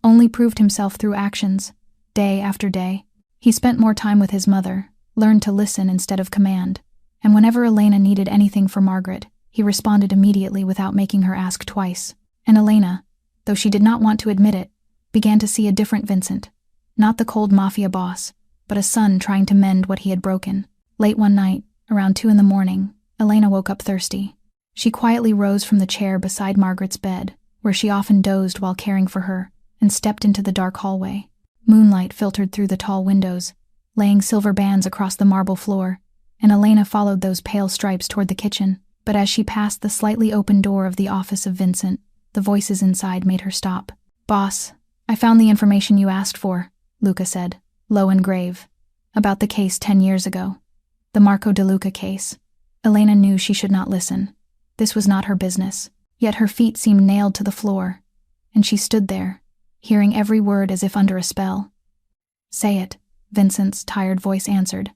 only proved himself through actions, day after day. He spent more time with his mother, learned to listen instead of command, and whenever Elena needed anything for Margaret, he responded immediately without making her ask twice. And Elena, though she did not want to admit it, began to see a different Vincent. Not the cold mafia boss, but a son trying to mend what he had broken. Late one night, around 2 a.m, Elena woke up thirsty. She quietly rose from the chair beside Margaret's bed, where she often dozed while caring for her, and stepped into the dark hallway. Moonlight filtered through the tall windows, laying silver bands across the marble floor, and Elena followed those pale stripes toward the kitchen. But as she passed the slightly open door of the office of Vincent, the voices inside made her stop. "Boss, I found the information you asked for," Luca said, low and grave. "About the case 10 years ago. The Marco De Luca case." Elena knew she should not listen. This was not her business. Yet her feet seemed nailed to the floor, and she stood there, hearing every word as if under a spell. "Say it," Vincent's tired voice answered.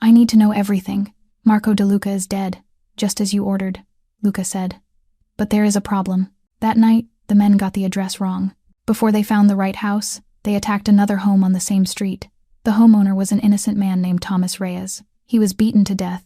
"I need to know everything. Marco De Luca is dead, just as you ordered," Luca said. "But there is a problem. That night, the men got the address wrong. Before they found the right house, they attacked another home on the same street. The homeowner was an innocent man named Thomas Reyes. He was beaten to death,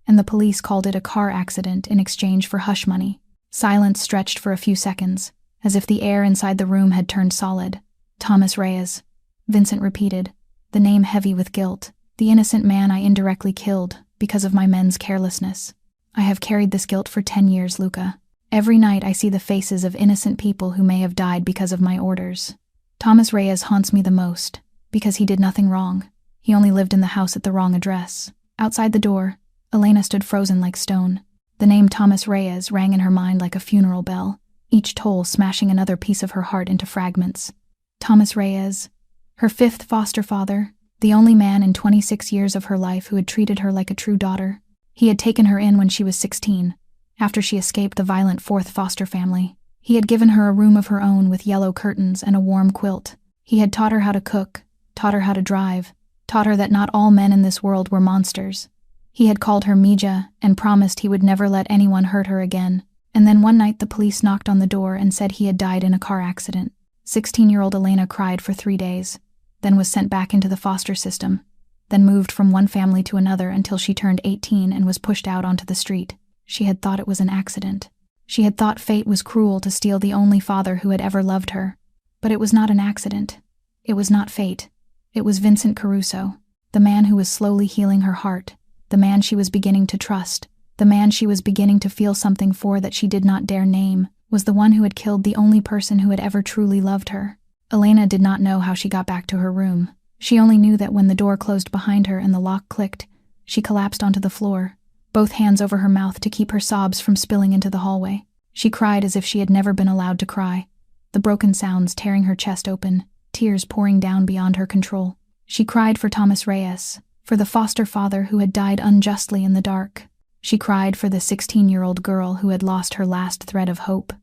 and the police called it a car accident in exchange for hush money." Silence stretched for a few seconds, as if the air inside the room had turned solid. "Thomas Reyes," Vincent repeated, the name heavy with guilt. "The innocent man I indirectly killed because of my men's carelessness. I have carried this guilt for 10 years, Luca. Every night I see the faces of innocent people who may have died because of my orders. Thomas Reyes haunts me the most, because he did nothing wrong. He only lived in the house at the wrong address." Outside the door, Elena stood frozen like stone. The name Thomas Reyes rang in her mind like a funeral bell, each toll smashing another piece of her heart into fragments. Thomas Reyes, her 5th foster father, the only man in 26 years of her life who had treated her like a true daughter. He had taken her in when she was 16, after she escaped the violent 4th foster family. He had given her a room of her own with yellow curtains and a warm quilt. He had taught her how to cook, taught her how to drive, taught her that not all men in this world were monsters. He had called her Mija and promised he would never let anyone hurt her again. And then one night the police knocked on the door and said he had died in a car accident. 16-year-old Elena cried for 3 days, then was sent back into the foster system, then moved from one family to another until she turned 18 and was pushed out onto the street. She had thought it was an accident. She had thought fate was cruel to steal the only father who had ever loved her. But it was not an accident. It was not fate. It was Vincent Caruso, the man who was slowly healing her heart, the man she was beginning to trust, the man she was beginning to feel something for that she did not dare name, was the one who had killed the only person who had ever truly loved her. Elena did not know how she got back to her room. She only knew that when the door closed behind her and the lock clicked, she collapsed onto the floor, both hands over her mouth to keep her sobs from spilling into the hallway. She cried as if she had never been allowed to cry, the broken sounds tearing her chest open, tears pouring down beyond her control. She cried for Thomas Reyes, for the foster father who had died unjustly in the dark. She cried for the 16-year-old girl who had lost her last thread of hope.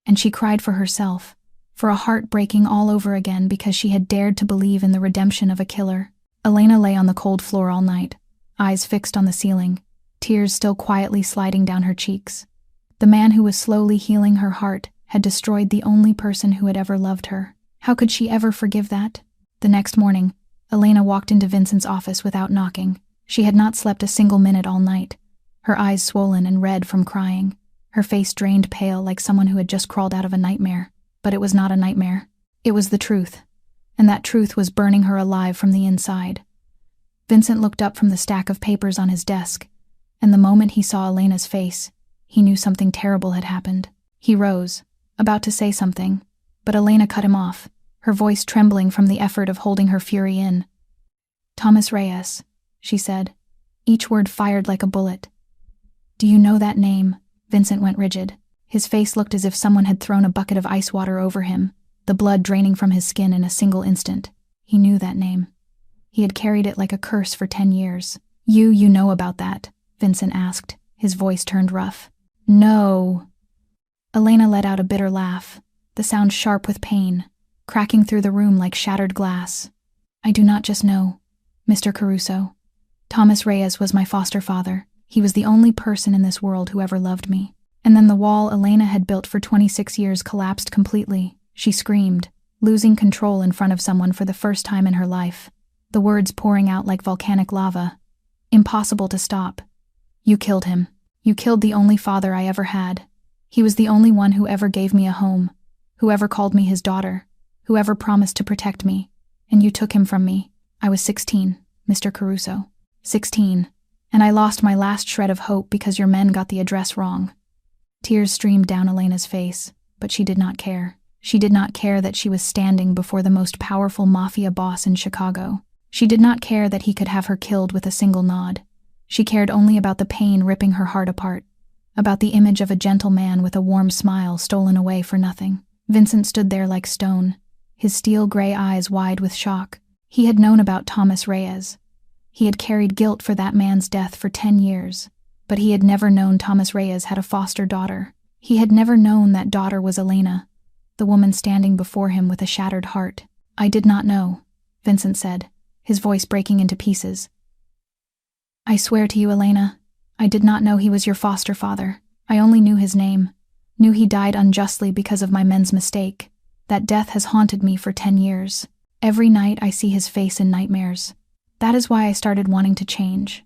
And she cried for herself, for a heart breaking all over again because she had dared to believe in the redemption of a killer. Elena lay on the cold floor all night, eyes fixed on the ceiling, tears still quietly sliding down her cheeks. The man who was slowly healing her heart had destroyed the only person who had ever loved her. How could she ever forgive that? The next morning, Elena walked into Vincent's office without knocking. She had not slept a single minute all night, her eyes swollen and red from crying, her face drained pale like someone who had just crawled out of a nightmare. But it was not a nightmare. It was the truth. and that truth was burning her alive from the inside. Vincent looked up from the stack of papers on his desk, and the moment he saw Elena's face, he knew something terrible had happened. He rose, about to say something, but Elena cut him off, her voice trembling from the effort of holding her fury in. "Thomas Reyes," she said, each word fired like a bullet. "Do you know that name?" Vincent went rigid. His face looked as if someone had thrown a bucket of ice water over him, the blood draining from his skin in a single instant. He knew that name. He had carried it like a curse for 10 years. You know about that?" Vincent asked, his voice turned rough. "No." Elena let out a bitter laugh, the sound sharp with pain, cracking through the room like shattered glass. "I do not just know, Mr. Caruso. Thomas Reyes was my foster father. He was the only person in this world who ever loved me." And then the wall Elena had built for 26 years collapsed completely. She screamed, losing control in front of someone for the first time in her life, the words pouring out like volcanic lava. Impossible to stop. "You killed him. You killed the only father I ever had. He was the only one who ever gave me a home, who ever called me his daughter, who ever promised to protect me, and you took him from me. I was 16, Mr. Caruso. 16. And I lost my last shred of hope because your men got the address wrong." Tears streamed down Elena's face, but she did not care. She did not care that she was standing before the most powerful mafia boss in Chicago. She did not care that he could have her killed with a single nod. She cared only about the pain ripping her heart apart, about the image of a gentle man with a warm smile stolen away for nothing. Vincent stood there like stone, his steel-gray eyes wide with shock. He had known about Thomas Reyes. He had carried guilt for that man's death for 10 years, but he had never known Thomas Reyes had a foster daughter. He had never known that daughter was Elena, the woman standing before him with a shattered heart. "I did not know," Vincent said, his voice breaking into pieces. "I swear to you, Elena, I did not know he was your foster father. I only knew his name, knew he died unjustly because of my men's mistake. That death has haunted me for 10 years. Every night I see his face in nightmares. That is why I started wanting to change.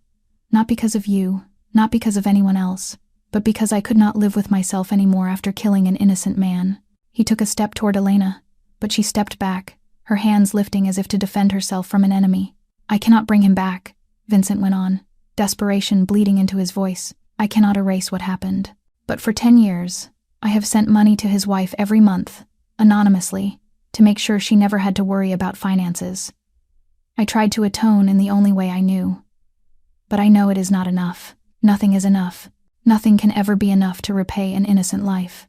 Not because of you, not because of anyone else, but because I could not live with myself anymore after killing an innocent man." He took a step toward Elena, but she stepped back, her hands lifting as if to defend herself from an enemy. "I cannot bring him back," Vincent went on, desperation bleeding into his voice. "I cannot erase what happened. But for 10 years, I have sent money to his wife every month, anonymously, to make sure she never had to worry about finances. I tried to atone in the only way I knew. But I know it is not enough. Nothing is enough. Nothing can ever be enough to repay an innocent life."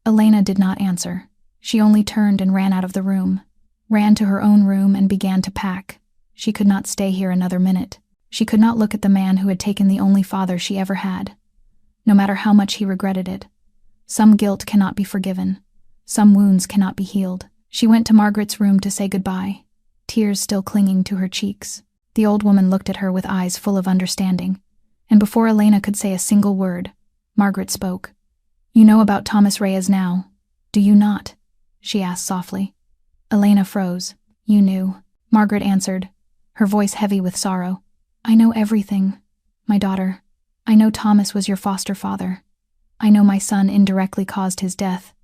Elena did not answer. She only turned and ran out of the room, ran to her own room and began to pack. She could not stay here another minute. She could not look at the man who had taken the only father she ever had, no matter how much he regretted it. Some guilt cannot be forgiven. Some wounds cannot be healed. She went to Margaret's room to say goodbye, tears still clinging to her cheeks. The old woman looked at her with eyes full of understanding, and before Elena could say a single word, Margaret spoke. "You know about Thomas Reyes now, do you not?" she asked softly. Elena froze. "You knew," Margaret answered, her voice heavy with sorrow. "I know everything, my daughter. I know Thomas was your foster father. I know my son indirectly caused his death.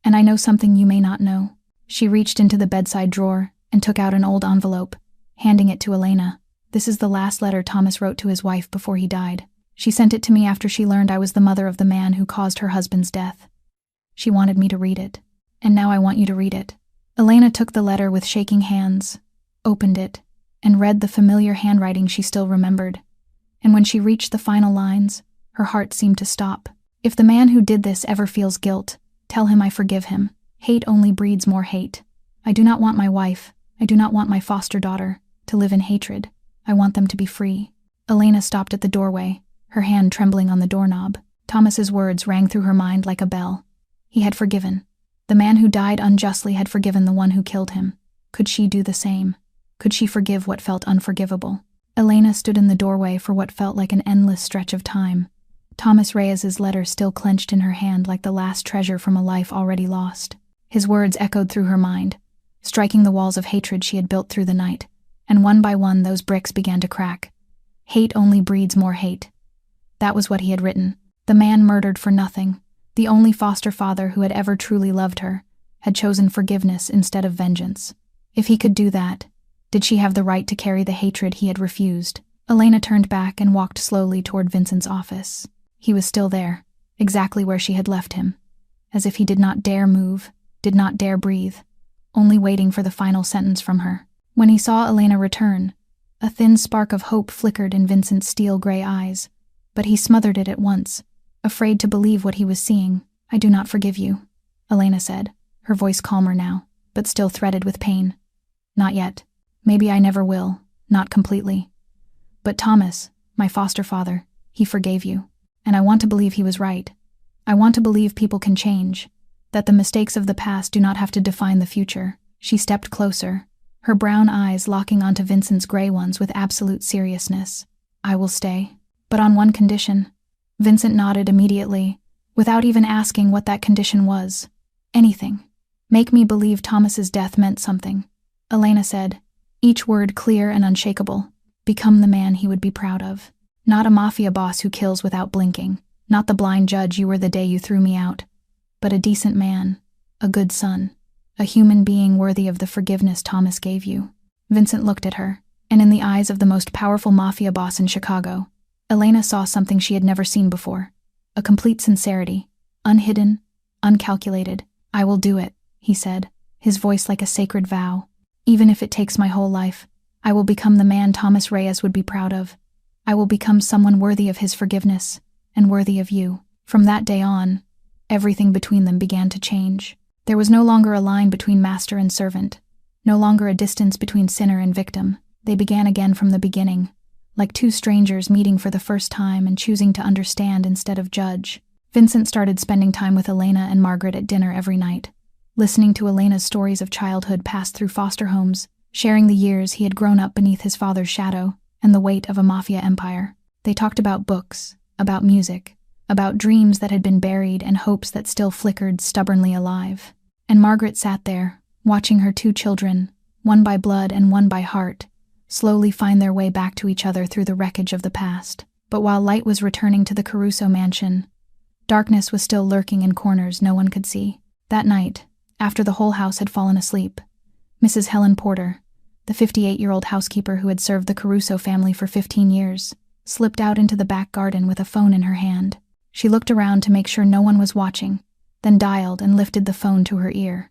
And I know something you may not know." She reached into the bedside drawer and took out an old envelope, handing it to Elena. "This is the last letter Thomas wrote to his wife before he died. She sent it to me after she learned I was the mother of the man who caused her husband's death. She wanted me to read it, and now I want you to read it." Elena took the letter with shaking hands, opened it, and read the familiar handwriting she still remembered. And when she reached the final lines, her heart seemed to stop. "If the man who did this ever feels guilt, tell him I forgive him. Hate only breeds more hate. I do not want my wife, I do not want my foster daughter, to live in hatred. I want them to be free." Elena stopped at the doorway, her hand trembling on the doorknob. Thomas's words rang through her mind like a bell. He had forgiven. The man who died unjustly had forgiven the one who killed him. Could she do the same? Could she forgive what felt unforgivable? Elena stood in the doorway for what felt like an endless stretch of time, Thomas Reyes's letter still clenched in her hand like the last treasure from a life already lost. His words echoed through her mind, striking the walls of hatred she had built through the night, and one by one those bricks began to crack. Hate only breeds more hate. That was what he had written. The man murdered for nothing, the only foster father who had ever truly loved her, had chosen forgiveness instead of vengeance. If he could do that, did she have the right to carry the hatred he had refused? Elena turned back and walked slowly toward Vincent's office. He was still there, exactly where she had left him, as if he did not dare move, did not dare breathe, only waiting for the final sentence from her. When he saw Elena return, a thin spark of hope flickered in Vincent's steel-gray eyes, but he smothered it at once, afraid to believe what he was seeing. "I do not forgive you," Elena said, her voice calmer now, but still threaded with pain. "Not yet. Maybe I never will, not completely. But Thomas, my foster father, he forgave you. And I want to believe he was right. I want to believe people can change, that the mistakes of the past do not have to define the future." She stepped closer, her brown eyes locking onto Vincent's gray ones with absolute seriousness. "I will stay, but on one condition." Vincent nodded immediately, without even asking what that condition was. "Anything. Make me believe Thomas's death meant something," Elena said, each word clear and unshakable. "Become the man he would be proud of. Not a mafia boss who kills without blinking, not the blind judge you were the day you threw me out, but a decent man, a good son, a human being worthy of the forgiveness Thomas gave you." Vincent looked at her, and in the eyes of the most powerful mafia boss in Chicago, Elena saw something she had never seen before, a complete sincerity, unhidden, uncalculated. "I will do it," he said, his voice like a sacred vow. "Even if it takes my whole life, I will become the man Thomas Reyes would be proud of. I will become someone worthy of his forgiveness, and worthy of you." From that day on, everything between them began to change. There was no longer a line between master and servant, no longer a distance between sinner and victim. They began again from the beginning, like two strangers meeting for the first time and choosing to understand instead of judge. Vincent started spending time with Elena and Margaret at dinner every night, listening to Elena's stories of childhood passed through foster homes, sharing the years he had grown up beneath his father's shadow and the weight of a mafia empire. They talked about books, about music, about dreams that had been buried and hopes that still flickered stubbornly alive. And Margaret sat there, watching her two children, one by blood and one by heart, slowly find their way back to each other through the wreckage of the past. But while light was returning to the Caruso mansion, darkness was still lurking in corners no one could see. That night, after the whole house had fallen asleep, Mrs. Helen Porter, the 58-year-old housekeeper who had served the Caruso family for 15 years, slipped out into the back garden with a phone in her hand. She looked around to make sure no one was watching, then dialed and lifted the phone to her ear.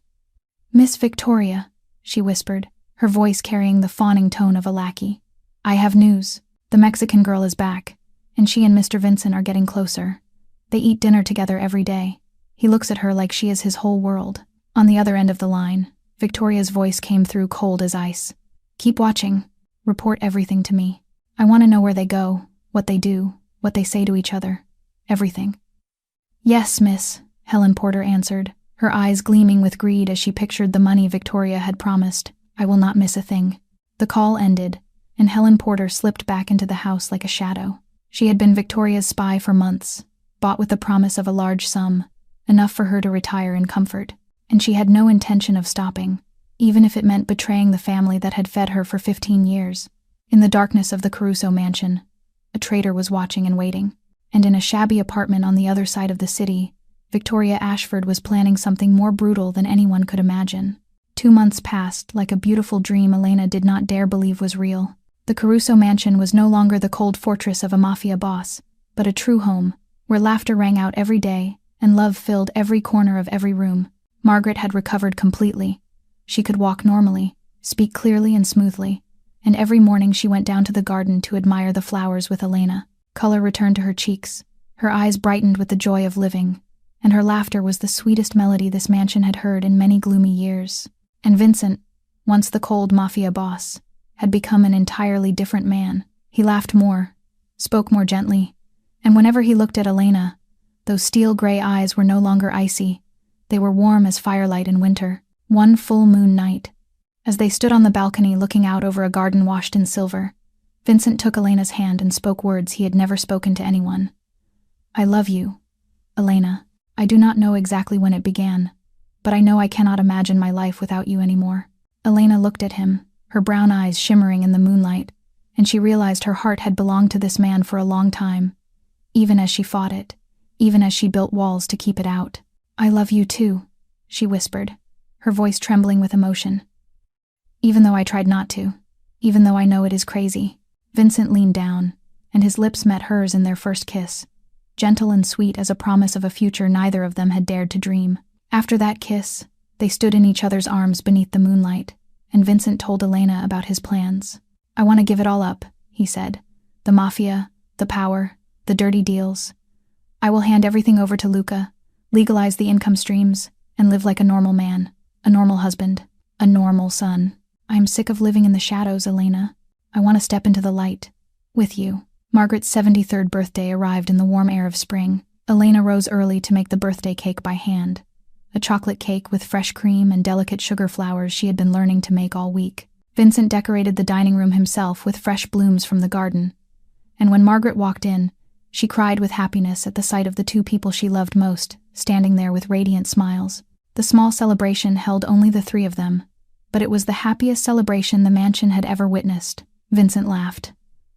"Miss Victoria," she whispered, her voice carrying the fawning tone of a lackey. "I have news. The Mexican girl is back, and she and Mr. Vincent are getting closer. They eat dinner together every day. He looks at her like she is his whole world." On the other end of the line, Victoria's voice came through cold as ice. "Keep watching. Report everything to me. I want to know where they go, what they do, what they say to each other. Everything." "Yes, miss," Helen Porter answered, her eyes gleaming with greed as she pictured the money Victoria had promised. "I will not miss a thing." The call ended, and Helen Porter slipped back into the house like a shadow. She had been Victoria's spy for months, bought with the promise of a large sum, enough for her to retire in comfort, and she had no intention of stopping, even if it meant betraying the family that had fed her for 15 years. In the darkness of the Caruso mansion, a traitor was watching and waiting, and in a shabby apartment on the other side of the city, Victoria Ashford was planning something more brutal than anyone could imagine. 2 months passed like a beautiful dream Elena did not dare believe was real. The Caruso mansion was no longer the cold fortress of a mafia boss, but a true home, where laughter rang out every day and love filled every corner of every room. Margaret had recovered completely. She could walk normally, speak clearly and smoothly, and every morning she went down to the garden to admire the flowers with Elena. Color returned to her cheeks, her eyes brightened with the joy of living, and her laughter was the sweetest melody this mansion had heard in many gloomy years. And Vincent, once the cold mafia boss, had become an entirely different man. He laughed more, spoke more gently, and whenever he looked at Elena, those steel-gray eyes were no longer icy. They were warm as firelight in winter. One full moon night, as they stood on the balcony looking out over a garden washed in silver, Vincent took Elena's hand and spoke words he had never spoken to anyone. "I love you, Elena. I do not know exactly when it began, but I know I cannot imagine my life without you anymore." Elena looked at him, her brown eyes shimmering in the moonlight, and she realized her heart had belonged to this man for a long time, even as she fought it, even as she built walls to keep it out. "I love you too," she whispered, her voice trembling with emotion. Even though I tried not to. Even though I know it is crazy. Vincent leaned down, and his lips met hers in their first kiss, gentle and sweet as a promise of a future neither of them had dared to dream. After that kiss, they stood in each other's arms beneath the moonlight, and Vincent told Elena about his plans. I want to give it all up, he said. The mafia, the power, the dirty deals. I will hand everything over to Luca, legalize the income streams, and live like a normal man, a normal husband, a normal son. I am sick of living in the shadows, Elena. I want to step into the light. With you. Margaret's 73rd birthday arrived in the warm air of spring. Elena rose early to make the birthday cake by hand. A chocolate cake with fresh cream and delicate sugar flowers she had been learning to make all week. Vincent decorated the dining room himself with fresh blooms from the garden. And when Margaret walked in, she cried with happiness at the sight of the two people she loved most, standing there with radiant smiles. The small celebration held only the three of them, but it was the happiest celebration the mansion had ever witnessed. Vincent laughed.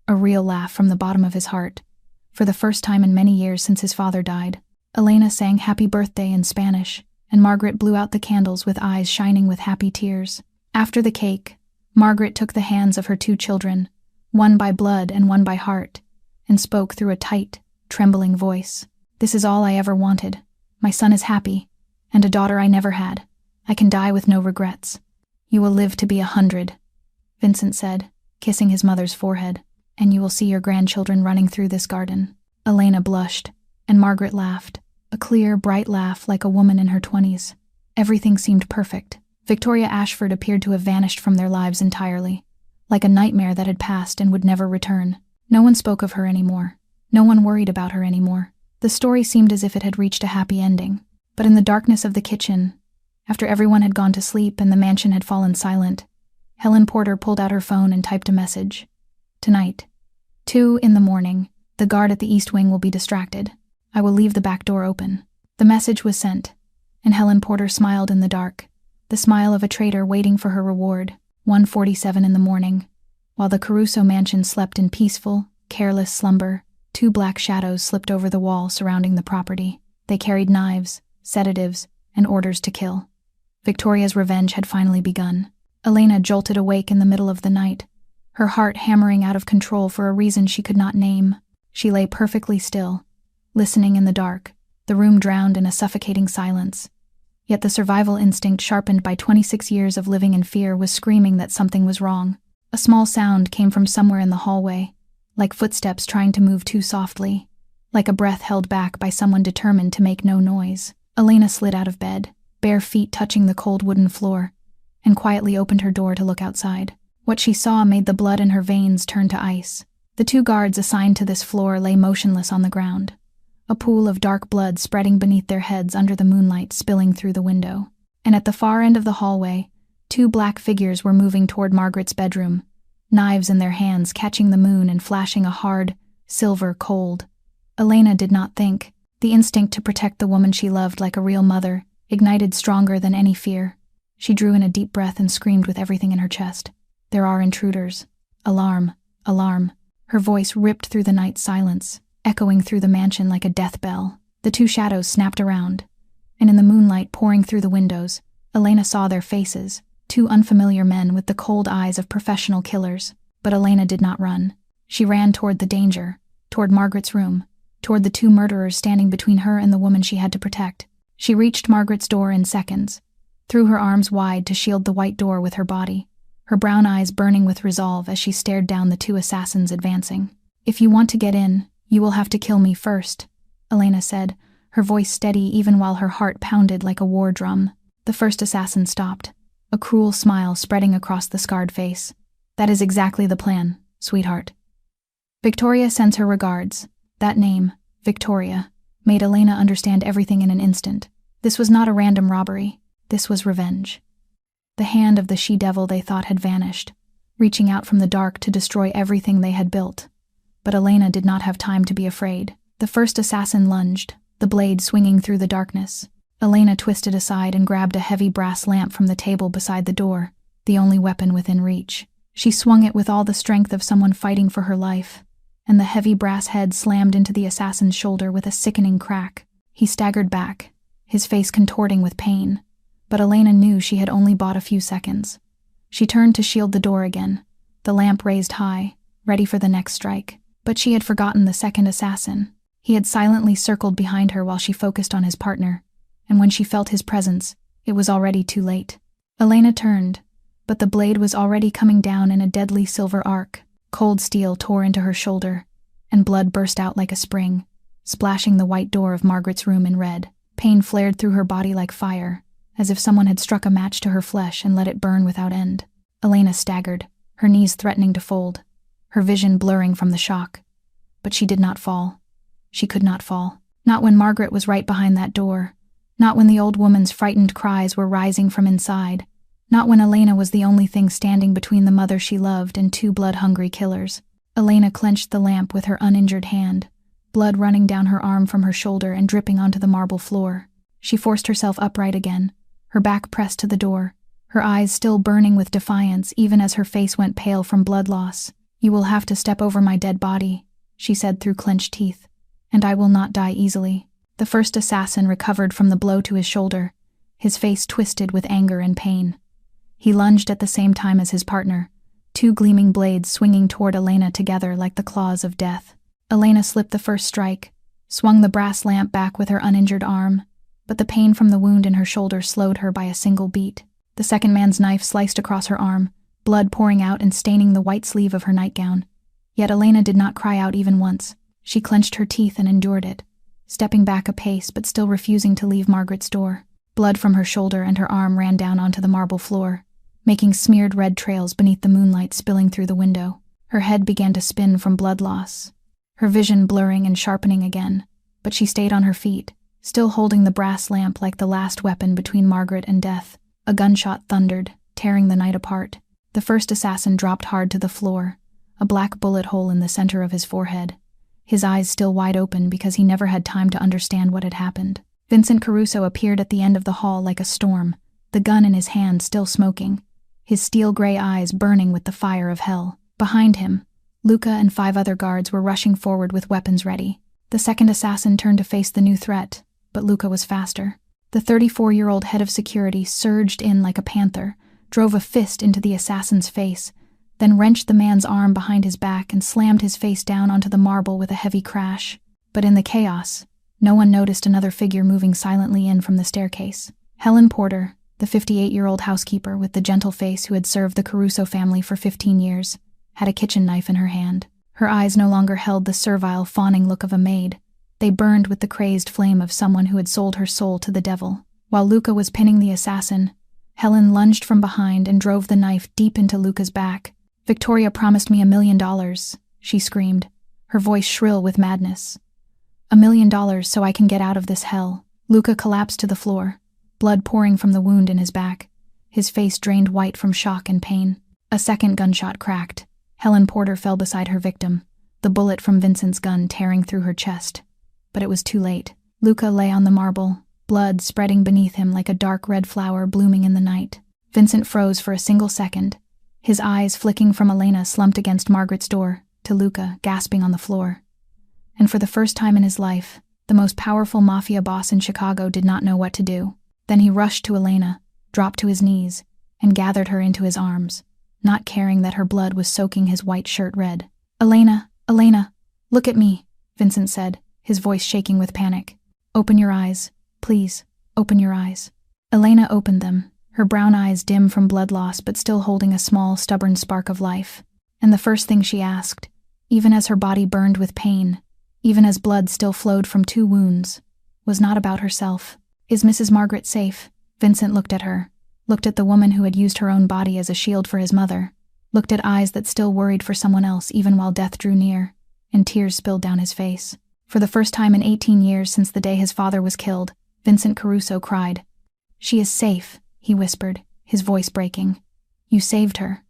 A real laugh from the bottom of his heart. For the first time in many years since his father died. Elena sang happy birthday in Spanish, and Margaret blew out the candles with eyes shining with happy tears. After the cake, Margaret took the hands of her two children, one by blood and one by heart, and spoke through a tight, trembling voice. This is all I ever wanted. My son is happy, and a daughter I never had. I can die with no regrets. You will live to be 100, Vincent said, kissing his mother's forehead, and you will see your grandchildren running through this garden. Elena blushed, and Margaret laughed, a clear, bright laugh like a woman in her 20s. Everything seemed perfect. Victoria Ashford appeared to have vanished from their lives entirely, like a nightmare that had passed and would never return. No one spoke of her anymore. No one worried about her anymore. The story seemed as if it had reached a happy ending. But in the darkness of the kitchen, after everyone had gone to sleep and the mansion had fallen silent, Helen Porter pulled out her phone and typed a message. Tonight, 2 a.m, the guard at the East Wing will be distracted. I will leave the back door open. The message was sent, and Helen Porter smiled in the dark, the smile of a traitor waiting for her reward. 1:47 a.m, while the Caruso mansion slept in peaceful, careless slumber, 2 black shadows slipped over the wall surrounding the property. They carried knives, sedatives, and orders to kill. Victoria's revenge had finally begun. Elena jolted awake in the middle of the night, her heart hammering out of control for a reason she could not name. She lay perfectly still, listening in the dark, the room drowned in a suffocating silence. Yet the survival instinct sharpened by 26 years of living in fear was screaming that something was wrong. A small sound came from somewhere in the hallway, like footsteps trying to move too softly, like a breath held back by someone determined to make no noise. Elena slid out of bed, bare feet touching the cold wooden floor, and quietly opened her door to look outside. What she saw made the blood in her veins turn to ice. The 2 guards assigned to this floor lay motionless on the ground, a pool of dark blood spreading beneath their heads under the moonlight spilling through the window. And at the far end of the hallway, 2 black figures were moving toward Margaret's bedroom, knives in their hands catching the moon and flashing a hard, silver cold. Elena did not think. The instinct to protect the woman she loved like a real mother ignited stronger than any fear. She drew in a deep breath and screamed with everything in her chest. There are intruders. Alarm, alarm. Her voice ripped through the night silence, echoing through the mansion like a death bell. The 2 shadows snapped around, and in the moonlight pouring through the windows, Elena saw their faces, 2 unfamiliar men with the cold eyes of professional killers. But Elena did not run. She ran toward the danger, toward Margaret's room, toward the 2 murderers standing between her and the woman she had to protect. She reached Margaret's door in seconds, threw her arms wide to shield the white door with her body, her brown eyes burning with resolve as she stared down the 2 assassins advancing. If you want to get in, you will have to kill me first, Elena said, her voice steady even while her heart pounded like a war drum. The first assassin stopped, a cruel smile spreading across the scarred face. That is exactly the plan, sweetheart. Victoria sends her regards. That name, Victoria, made Elena understand everything in an instant. This was not a random robbery. This was revenge. The hand of the she-devil they thought had vanished, reaching out from the dark to destroy everything they had built. But Elena did not have time to be afraid. The first assassin lunged, the blade swinging through the darkness. Elena twisted aside and grabbed a heavy brass lamp from the table beside the door, the only weapon within reach. She swung it with all the strength of someone fighting for her life, and the heavy brass head slammed into the assassin's shoulder with a sickening crack. He staggered back, his face contorting with pain, but Elena knew she had only bought a few seconds. She turned to shield the door again, the lamp raised high, ready for the next strike. But she had forgotten the second assassin. He had silently circled behind her while she focused on his partner, and when she felt his presence, it was already too late. Elena turned, but the blade was already coming down in a deadly silver arc. Cold steel tore into her shoulder, and blood burst out like a spring, splashing the white door of Margaret's room in red. Pain flared through her body like fire, as if someone had struck a match to her flesh and let it burn without end. Elena staggered, her knees threatening to fold, her vision blurring from the shock. But she did not fall. She could not fall. Not when Margaret was right behind that door. Not when the old woman's frightened cries were rising from inside. Not when Elena was the only thing standing between the mother she loved and two blood-hungry killers. Elena clenched the lamp with her uninjured hand, blood running down her arm from her shoulder and dripping onto the marble floor. She forced herself upright again, her back pressed to the door, her eyes still burning with defiance even as her face went pale from blood loss. "You will have to step over my dead body," she said through clenched teeth, "and I will not die easily." The first assassin recovered from the blow to his shoulder, his face twisted with anger and pain. He lunged at the same time as his partner, two gleaming blades swinging toward Elena together like the claws of death. Elena slipped the first strike, swung the brass lamp back with her uninjured arm, but the pain from the wound in her shoulder slowed her by a single beat. The second man's knife sliced across her arm, blood pouring out and staining the white sleeve of her nightgown. Yet Elena did not cry out even once. She clenched her teeth and endured it, stepping back a pace but still refusing to leave Margaret's door. Blood from her shoulder and her arm ran down onto the marble floor, making smeared red trails beneath the moonlight spilling through the window. Her head began to spin from blood loss, her vision blurring and sharpening again, but she stayed on her feet, still holding the brass lamp like the last weapon between Margaret and death. A gunshot thundered, tearing the night apart. The first assassin dropped hard to the floor, a black bullet hole in the center of his forehead, his eyes still wide open because he never had time to understand what had happened. Vincent Caruso appeared at the end of the hall like a storm, the gun in his hand still smoking, his steel-gray eyes burning with the fire of hell. Behind him, Luca and 5 other guards were rushing forward with weapons ready. The second assassin turned to face the new threat, but Luca was faster. The 34-year-old head of security surged in like a panther, drove a fist into the assassin's face, then wrenched the man's arm behind his back and slammed his face down onto the marble with a heavy crash. But in the chaos, no one noticed another figure moving silently in from the staircase. Helen Porter, the 58-year-old housekeeper with the gentle face who had served the Caruso family for 15 years, had a kitchen knife in her hand. Her eyes no longer held the servile, fawning look of a maid. They burned with the crazed flame of someone who had sold her soul to the devil. While Luca was pinning the assassin, Helen lunged from behind and drove the knife deep into Luca's back. "Victoria promised me $1 million, she screamed, her voice shrill with madness. $1 million so I can get out of this hell." Luca collapsed to the floor, blood pouring from the wound in his back, his face drained white from shock and pain. A second gunshot cracked. Helen Porter fell beside her victim, the bullet from Vincent's gun tearing through her chest. But it was too late. Luca lay on the marble, blood spreading beneath him like a dark red flower blooming in the night. Vincent froze for a single second, his eyes flicking from Elena slumped against Margaret's door, to Luca gasping on the floor. And for the first time in his life, the most powerful mafia boss in Chicago did not know what to do. Then he rushed to Elena, dropped to his knees, and gathered her into his arms, not caring that her blood was soaking his white shirt red. Elena, look at me," Vincent said, his voice shaking with panic. "Open your eyes, please, open your eyes." Elena opened them, her brown eyes dim from blood loss but still holding a small, stubborn spark of life. And the first thing she asked, even as her body burned with pain, even as blood still flowed from 2 wounds, was not about herself. "Is Mrs. Margaret safe?" Vincent looked at her, looked at the woman who had used her own body as a shield for his mother, looked at eyes that still worried for someone else even while death drew near, and tears spilled down his face. For the first time in 18 years since the day his father was killed, Vincent Caruso cried. "She is safe," he whispered, his voice breaking. "You saved her."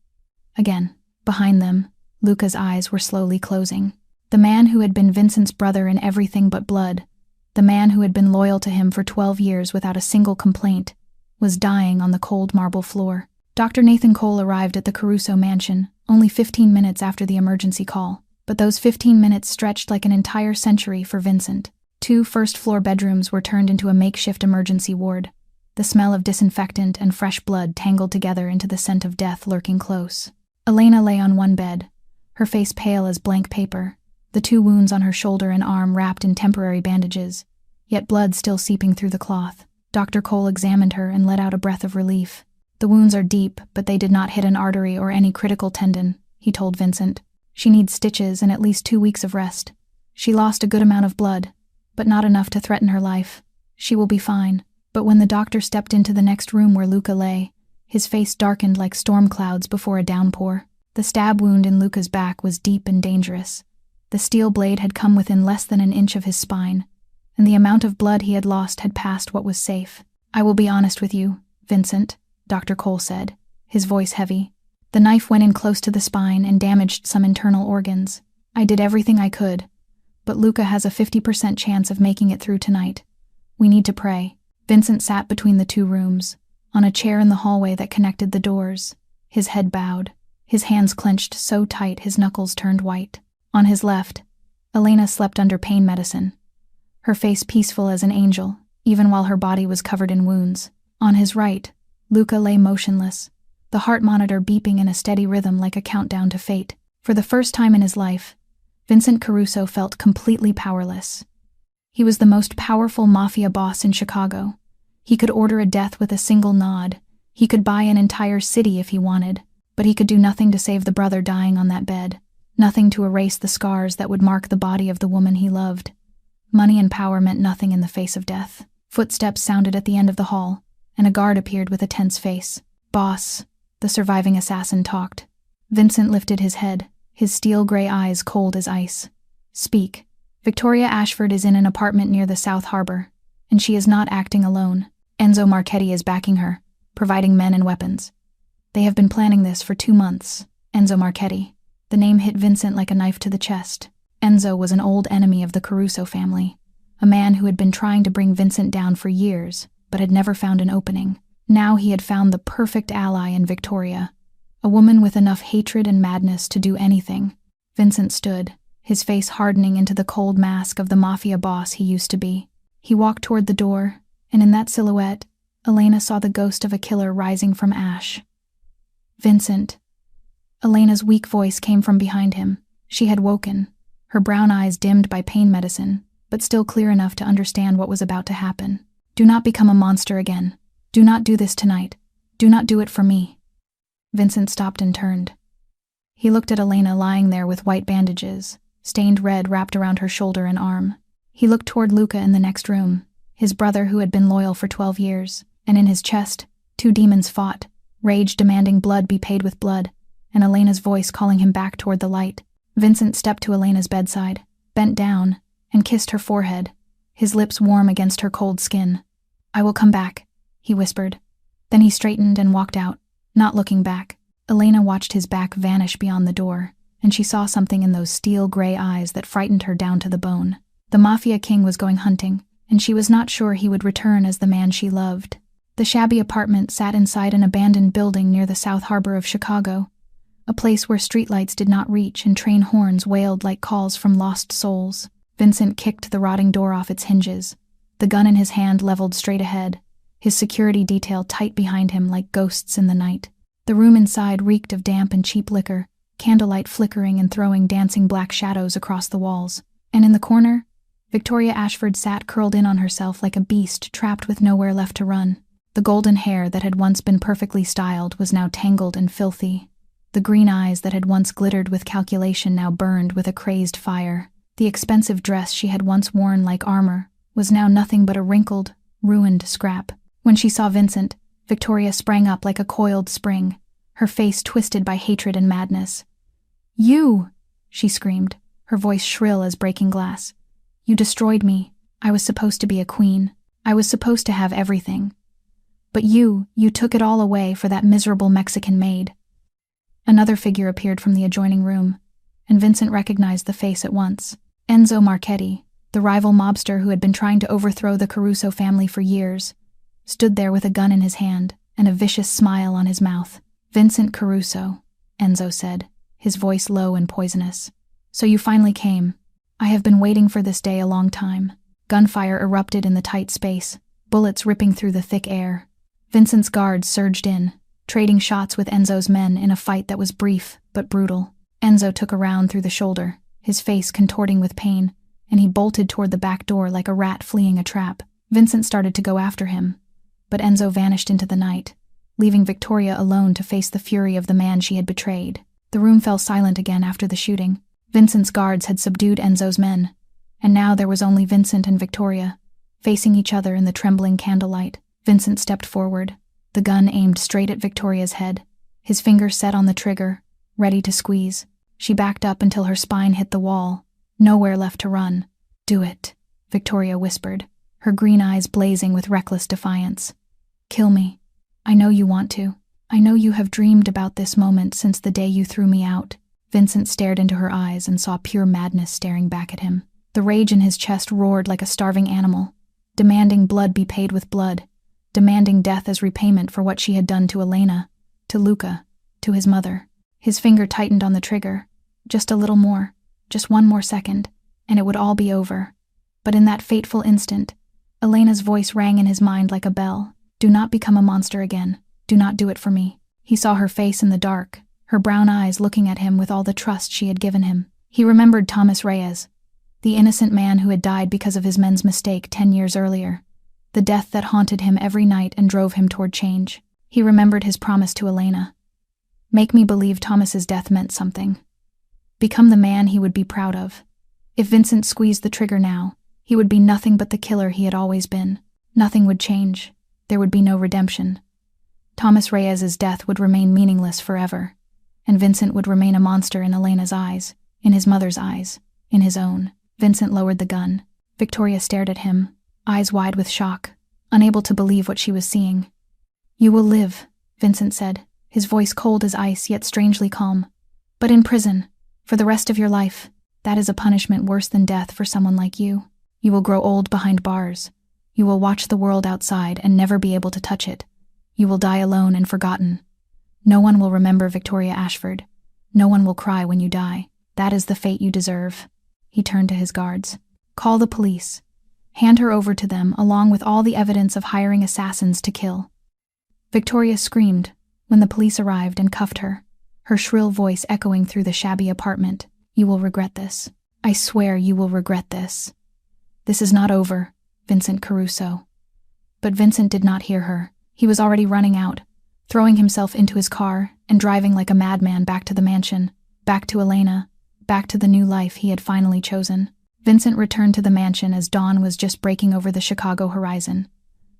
Again, behind them, Luca's eyes were slowly closing. The man who had been Vincent's brother in everything but blood, the man who had been loyal to him for 12 years without a single complaint, was dying on the cold marble floor. Dr. Nathan Cole arrived at the Caruso mansion only 15 minutes after the emergency call, but those 15 minutes stretched like an entire century for Vincent. 2 first-floor bedrooms were turned into a makeshift emergency ward. the smell of disinfectant and fresh blood tangled together into the scent of death lurking close. Elena lay on one bed, her face pale as blank paper, the 2 wounds on her shoulder and arm wrapped in temporary bandages, yet blood still seeping through the cloth. Dr. Cole examined her and let out a breath of relief. The wounds are deep, but they did not hit an artery or any critical tendon, he told Vincent. She needs stitches and at least 2 weeks of rest. She lost a good amount of blood, but not enough to threaten her life. She will be fine. But when the doctor stepped into the next room where Luca lay, his face darkened like storm clouds before a downpour. The stab wound in Luca's back was deep and dangerous. The steel blade had come within less than an inch of his spine, and the amount of blood he had lost had passed what was safe. "I will be honest with you, Vincent," Dr. Cole said, his voice heavy. "The knife went in close to the spine and damaged some internal organs. I did everything I could, but Luca has a 50% chance of making it through tonight. We need to pray." Vincent sat between the 2 rooms, on a chair in the hallway that connected the doors, his head bowed, his hands clenched so tight his knuckles turned white. On his left, Elena slept under pain medicine, her face peaceful as an angel, even while her body was covered in wounds. On his right, Luca lay motionless, the heart monitor beeping in a steady rhythm like a countdown to fate. For the first time in his life, Vincent Caruso felt completely powerless. He was the most powerful mafia boss in Chicago. He could order a death with a single nod. He could buy an entire city if he wanted, but he could do nothing to save the brother dying on that bed, nothing to erase the scars that would mark the body of the woman he loved. Money and power meant nothing in the face of death. Footsteps sounded at the end of the hall, and a guard appeared with a tense face. "Boss," the surviving assassin talked. Vincent lifted his head, his steel-gray eyes cold as ice. "Speak." "Victoria Ashford is in an apartment near the South Harbor, and she is not acting alone. Enzo Marchetti is backing her, providing men and weapons. They have been planning this for 2 months." Enzo Marchetti. The name hit Vincent like a knife to the chest. Enzo was an old enemy of the Caruso family, a man who had been trying to bring Vincent down for years, but had never found an opening. Now he had found the perfect ally in Victoria, a woman with enough hatred and madness to do anything. Vincent stood, his face hardening into the cold mask of the mafia boss he used to be. He walked toward the door, and in that silhouette, Elena saw the ghost of a killer rising from ash. "Vincent." Elena's weak voice came from behind him. She had woken, her brown eyes dimmed by pain medicine, but still clear enough to understand what was about to happen. "Do not become a monster again. Do not do this tonight. Do not do it for me." Vincent stopped and turned. He looked at Elena lying there with white bandages, stained red wrapped around her shoulder and arm. He looked toward Luca in the next room, his brother who had been loyal for 12 years, and in his chest, 2 demons fought, rage demanding blood be paid with blood, and Elena's voice calling him back toward the light. Vincent stepped to Elena's bedside, bent down, and kissed her forehead, his lips warm against her cold skin. "I will come back," he whispered. Then he straightened and walked out, not looking back. Elena watched his back vanish beyond the door, and she saw something in those steel-gray eyes that frightened her down to the bone. The Mafia King was going hunting, and she was not sure he would return as the man she loved. The shabby apartment sat inside an abandoned building near the South Harbor of Chicago, a place where streetlights did not reach and train horns wailed like calls from lost souls. Vincent kicked the rotting door off its hinges, the gun in his hand leveled straight ahead, his security detail tight behind him like ghosts in the night. The room inside reeked of damp and cheap liquor, candlelight flickering and throwing dancing black shadows across the walls. And in the corner, Victoria Ashford sat curled in on herself like a beast trapped with nowhere left to run. The golden hair that had once been perfectly styled was now tangled and filthy. The green eyes that had once glittered with calculation now burned with a crazed fire. The expensive dress she had once worn like armor was now nothing but a wrinkled, ruined scrap. When she saw Vincent, Victoria sprang up like a coiled spring, her face twisted by hatred and madness. "You!" she screamed, her voice shrill as breaking glass. "You destroyed me. I was supposed to be a queen. I was supposed to have everything. But you took it all away for that miserable Mexican maid." Another figure appeared from the adjoining room, and Vincent recognized the face at once. Enzo Marchetti, the rival mobster who had been trying to overthrow the Caruso family for years, stood there with a gun in his hand and a vicious smile on his mouth. "Vincent Caruso," Enzo said, his voice low and poisonous. "So you finally came. I have been waiting for this day a long time." Gunfire erupted in the tight space, bullets ripping through the thick air. Vincent's guards surged in, trading shots with Enzo's men in a fight that was brief but brutal. Enzo took a round through the shoulder, his face contorting with pain, and he bolted toward the back door like a rat fleeing a trap. Vincent started to go after him, but Enzo vanished into the night, leaving Victoria alone to face the fury of the man she had betrayed. The room fell silent again after the shooting. Vincent's guards had subdued Enzo's men, and now there was only Vincent and Victoria, facing each other in the trembling candlelight. Vincent stepped forward, the gun aimed straight at Victoria's head, his finger set on the trigger, ready to squeeze. She backed up until her spine hit the wall, nowhere left to run. "Do it," Victoria whispered, her green eyes blazing with reckless defiance. "Kill me. I know you want to. I know you have dreamed about this moment since the day you threw me out." Vincent stared into her eyes and saw pure madness staring back at him. The rage in his chest roared like a starving animal, demanding blood be paid with blood, demanding death as repayment for what she had done to Elena, to Luca, to his mother. His finger tightened on the trigger. Just a little more, just one more second, and it would all be over. But in that fateful instant, Elena's voice rang in his mind like a bell. "Do not become a monster again. Do not do it for me." He saw her face in the dark, her brown eyes looking at him with all the trust she had given him. He remembered Thomas Reyes, the innocent man who had died because of his men's mistake 10 years earlier, the death that haunted him every night and drove him toward change. He remembered his promise to Elena. Make me believe Thomas's death meant something. Become the man he would be proud of. If Vincent squeezed the trigger now, he would be nothing but the killer he had always been. Nothing would change. There would be no redemption. Thomas Reyes's death would remain meaningless forever, and Vincent would remain a monster in Elena's eyes, in his mother's eyes, in his own. Vincent lowered the gun. Victoria stared at him, eyes wide with shock, unable to believe what she was seeing. "You will live," Vincent said, his voice cold as ice yet strangely calm. "But in prison, for the rest of your life. That is a punishment worse than death for someone like you. You will grow old behind bars. You will watch the world outside and never be able to touch it. You will die alone and forgotten. No one will remember Victoria Ashford. No one will cry when you die. That is the fate you deserve." He turned to his guards. "Call the police. Hand her over to them along with all the evidence of hiring assassins to kill." Victoria screamed when the police arrived and cuffed her, her shrill voice echoing through the shabby apartment. "You will regret this. I swear you will regret this. This is not over, Vincent Caruso." But Vincent did not hear her. He was already running out, throwing himself into his car and driving like a madman back to the mansion, back to Elena, back to the new life he had finally chosen. Vincent returned to the mansion as dawn was just breaking over the Chicago horizon,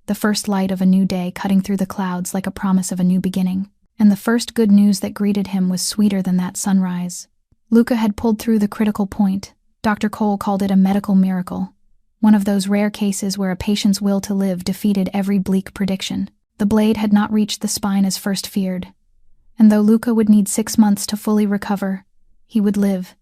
the first light of a new day cutting through the clouds like a promise of a new beginning. And the first good news that greeted him was sweeter than that sunrise. Luca had pulled through the critical point. Dr. Cole called it a medical miracle, one of those rare cases where a patient's will to live defeated every bleak prediction. The blade had not reached the spine as first feared, and though Luca would need 6 months to fully recover, he would live,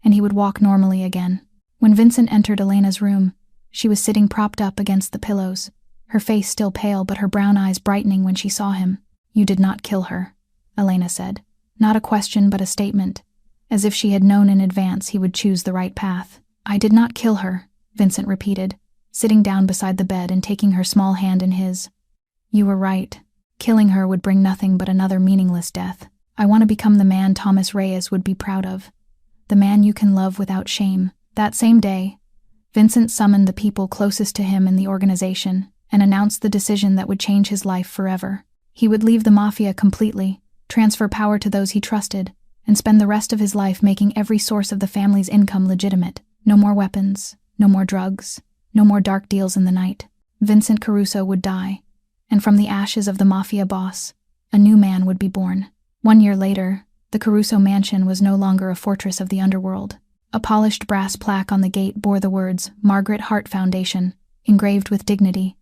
and he would walk normally again. When Vincent entered Elena's room, she was sitting propped up against the pillows, her face still pale but her brown eyes brightening when she saw him. "You did not kill her," Elena said. Not a question but a statement, as if she had known in advance he would choose the right path. "I did not kill her," Vincent repeated, sitting down beside the bed and taking her small hand in his. "You were right. Killing her would bring nothing but another meaningless death. I want to become the man Thomas Reyes would be proud of, the man you can love without shame." That same day, Vincent summoned the people closest to him in the organization and announced the decision that would change his life forever. He would leave the mafia completely, transfer power to those he trusted, and spend the rest of his life making every source of the family's income legitimate. No more weapons, no more drugs, no more dark deals in the night. Vincent Caruso would die, and from the ashes of the mafia boss, a new man would be born. 1 year later, the Caruso mansion was no longer a fortress of the underworld. A polished brass plaque on the gate bore the words Margaret Hart Foundation, engraved with dignity,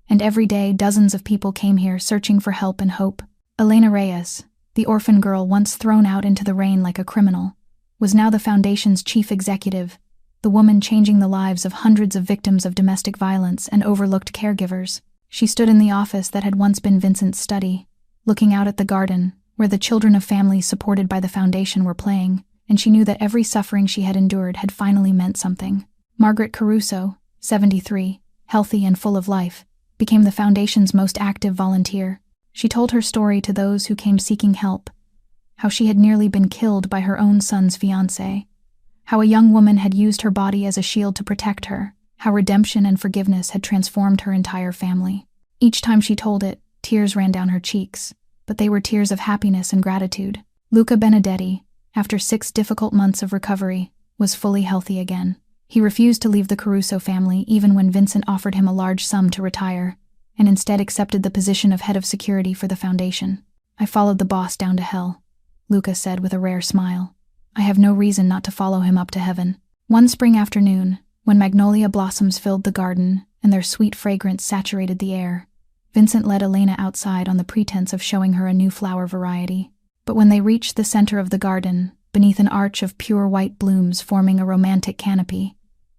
and every day dozens of people came here searching for help and hope. Elena Reyes, the orphan girl once thrown out into the rain like a criminal, was now the foundation's chief executive, the woman changing the lives of hundreds of victims of domestic violence and overlooked caregivers. She stood in the office that had once been Vincent's study, looking out at the garden, where the children of families supported by the foundation were playing, and she knew that every suffering she had endured had finally meant something. Margaret Caruso, 73, healthy and full of life, became the Foundation's most active volunteer. She told her story to those who came seeking help, how she had nearly been killed by her own son's fiancé, how a young woman had used her body as a shield to protect her, how redemption and forgiveness had transformed her entire family. Each time she told it, tears ran down her cheeks, but they were tears of happiness and gratitude. Luca Benedetti, after 6 difficult months of recovery, was fully healthy again. He refused to leave the Caruso family even when Vincent offered him a large sum to retire, and instead accepted the position of head of security for the Foundation. "I followed the boss down to hell," Luca said with a rare smile. "I have no reason not to follow him up to heaven." One spring afternoon, when magnolia blossoms filled the garden and their sweet fragrance saturated the air, Vincent led Elena outside on the pretense of showing her a new flower variety. But when they reached the center of the garden, beneath an arch of pure white blooms forming a romantic canopy,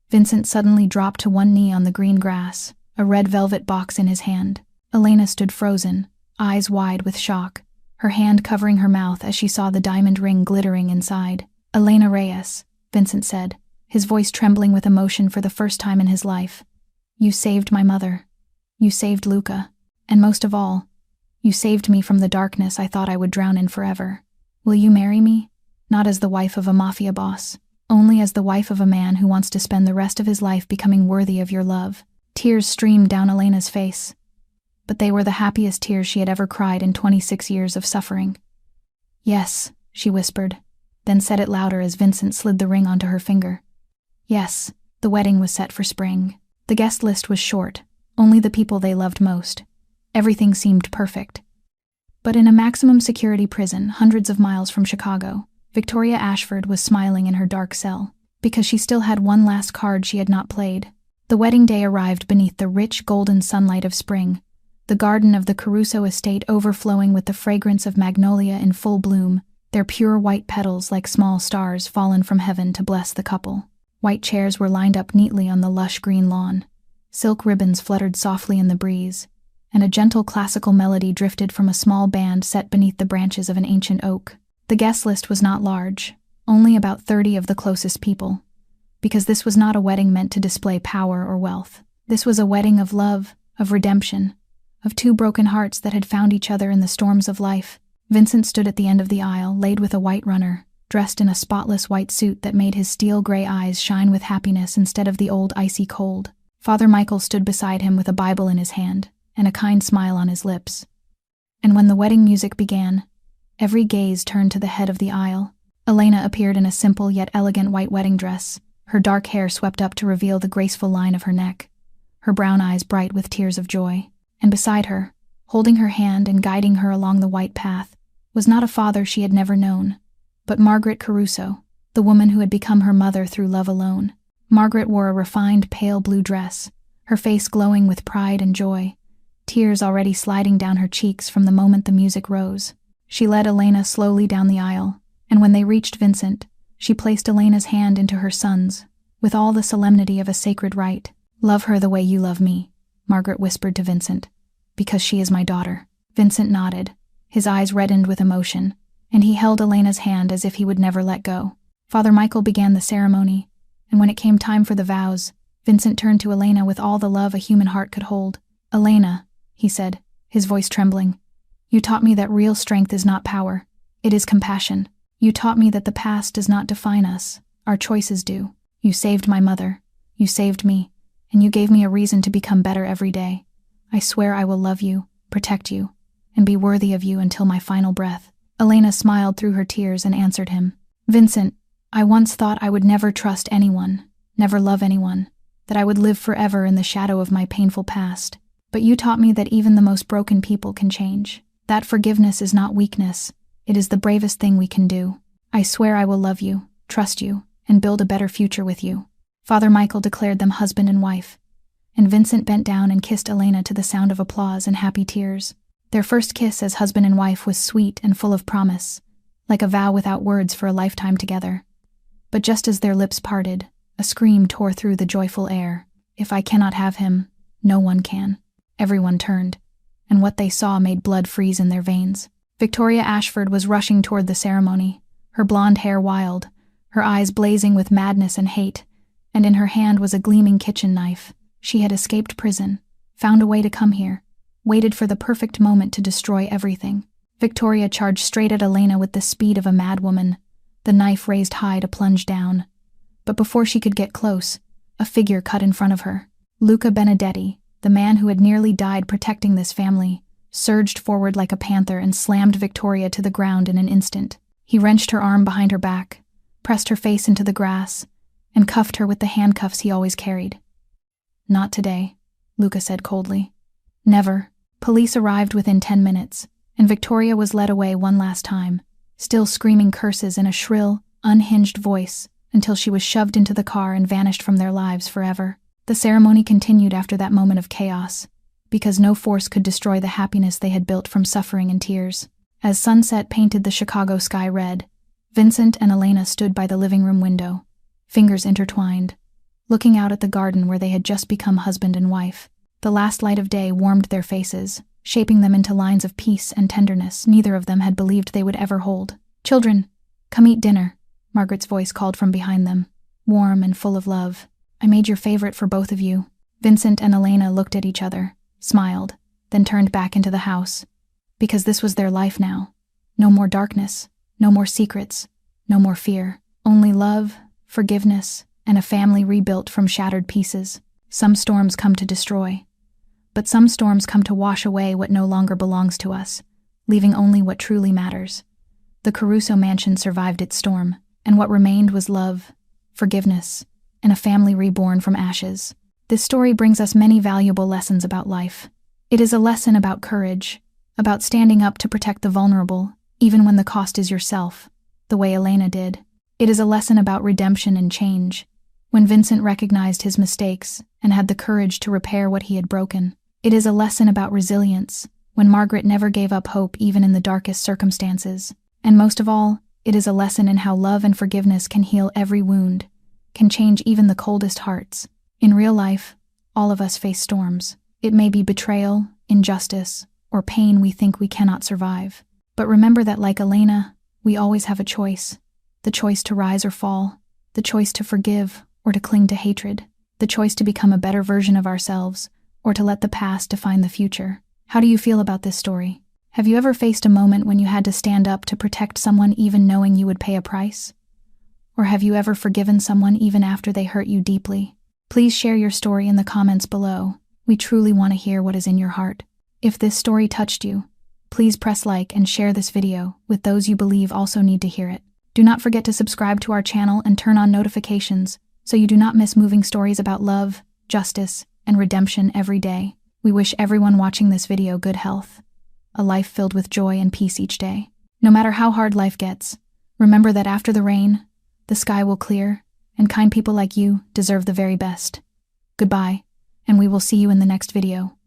Vincent suddenly dropped to one knee on the green grass, a red velvet box in his hand. Elena stood frozen, eyes wide with shock, her hand covering her mouth as she saw the diamond ring glittering inside. "Elena Reyes," Vincent said, his voice trembling with emotion for the first time in his life. "You saved my mother. You saved Luca. And most of all, you saved me from the darkness I thought I would drown in forever. Will you marry me? Not as the wife of a mafia boss, only as the wife of a man who wants to spend the rest of his life becoming worthy of your love." Tears streamed down Elena's face, but they were the happiest tears she had ever cried in 26 years of suffering. "Yes," she whispered, then said it louder as Vincent slid the ring onto her finger. Yes, the wedding was set for spring. The guest list was short, only the people they loved most. Everything seemed perfect. But in a maximum security prison hundreds of miles from Chicago, Victoria Ashford was smiling in her dark cell, because she still had one last card she had not played. The wedding day arrived beneath the rich golden sunlight of spring, the garden of the Caruso estate overflowing with the fragrance of magnolia in full bloom, their pure white petals like small stars fallen from heaven to bless the couple. White chairs were lined up neatly on the lush green lawn. Silk ribbons fluttered softly in the breeze, and a gentle classical melody drifted from a small band set beneath the branches of an ancient oak. The guest list was not large, only about 30 of the closest people, because this was not a wedding meant to display power or wealth. This was a wedding of love, of redemption, of 2 broken hearts that had found each other in the storms of life. Vincent stood at the end of the aisle, laid with a white runner, dressed in a spotless white suit that made his steel-gray eyes shine with happiness instead of the old icy cold. Father Michael stood beside him with a Bible in his hand and a kind smile on his lips. And when the wedding music began, every gaze turned to the head of the aisle. Elena appeared in a simple yet elegant white wedding dress, her dark hair swept up to reveal the graceful line of her neck, her brown eyes bright with tears of joy. And beside her, holding her hand and guiding her along the white path, was not a father she had never known, but Margaret Caruso, the woman who had become her mother through love alone. Margaret wore a refined pale blue dress, her face glowing with pride and joy, tears already sliding down her cheeks from the moment the music rose. She led Elena slowly down the aisle, and when they reached Vincent, she placed Elena's hand into her son's, with all the solemnity of a sacred rite. "Love her the way you love me," Margaret whispered to Vincent, "because she is my daughter." Vincent nodded, his eyes reddened with emotion, and he held Elena's hand as if he would never let go. Father Michael began the ceremony, and when it came time for the vows, Vincent turned to Elena with all the love a human heart could hold. "Elena," he said, his voice trembling, "you taught me that real strength is not power, it is compassion. You taught me that the past does not define us, our choices do. You saved my mother, you saved me, and you gave me a reason to become better every day. I swear I will love you, protect you, and be worthy of you until my final breath." Elena smiled through her tears and answered him. "Vincent, I once thought I would never trust anyone, never love anyone, that I would live forever in the shadow of my painful past. But you taught me that even the most broken people can change. That forgiveness is not weakness, it is the bravest thing we can do. I swear I will love you, trust you, and build a better future with you." Father Michael declared them husband and wife, and Vincent bent down and kissed Elena to the sound of applause and happy tears. Their first kiss as husband and wife was sweet and full of promise, like a vow without words for a lifetime together. But just as their lips parted, a scream tore through the joyful air. "If I cannot have him, no one can." Everyone turned, and what they saw made blood freeze in their veins. Victoria Ashford was rushing toward the ceremony, her blonde hair wild, her eyes blazing with madness and hate, and in her hand was a gleaming kitchen knife. She had escaped prison, found a way to come here, waited for the perfect moment to destroy everything. Victoria charged straight at Elena with the speed of a madwoman, the knife raised high to plunge down. But before she could get close, a figure cut in front of her. Luca Benedetti, the man who had nearly died protecting this family, surged forward like a panther and slammed Victoria to the ground in an instant. He wrenched her arm behind her back, pressed her face into the grass, and cuffed her with the handcuffs he always carried. "Not today," Luca said coldly. "Never." Police arrived within 10 minutes, and Victoria was led away one last time, still screaming curses in a shrill, unhinged voice, until she was shoved into the car and vanished from their lives forever. The ceremony continued after that moment of chaos, because no force could destroy the happiness they had built from suffering and tears. As sunset painted the Chicago sky red, Vincent and Elena stood by the living room window, fingers intertwined, looking out at the garden where they had just become husband and wife. The last light of day warmed their faces, shaping them into lines of peace and tenderness neither of them had believed they would ever hold. "Children, come eat dinner," Margaret's voice called from behind them, warm and full of love. "I made your favorite for both of you." Vincent and Elena looked at each other, smiled, then turned back into the house. Because this was their life now. No more darkness, no more secrets, no more fear. Only love, forgiveness, and a family rebuilt from shattered pieces. Some storms come to destroy, but some storms come to wash away what no longer belongs to us, leaving only what truly matters. The Caruso mansion survived its storm, and what remained was love, forgiveness, and a family reborn from ashes. This story brings us many valuable lessons about life. It is a lesson about courage, about standing up to protect the vulnerable, even when the cost is yourself, the way Elena did. It is a lesson about redemption and change, when Vincent recognized his mistakes and had the courage to repair what he had broken. It is a lesson about resilience, when Margaret never gave up hope even in the darkest circumstances. And most of all, it is a lesson in how love and forgiveness can heal every wound, can change even the coldest hearts. In real life, all of us face storms. It may be betrayal, injustice, or pain we think we cannot survive. But remember that, like Elena, we always have a choice. The choice to rise or fall, the choice to forgive or to cling to hatred, the choice to become a better version of ourselves or to let the past define the future. How do you feel about this story? Have you ever faced a moment when you had to stand up to protect someone even knowing you would pay a price? Or have you ever forgiven someone even after they hurt you deeply? Please share your story in the comments below. We truly want to hear what is in your heart. If this story touched you, please press like and share this video with those you believe also need to hear it. Do not forget to subscribe to our channel and turn on notifications so you do not miss moving stories about love, justice, and redemption every day. We wish everyone watching this video good health, a life filled with joy and peace each day. No matter how hard life gets, remember that after the rain, the sky will clear, and kind people like you deserve the very best. Goodbye, and we will see you in the next video.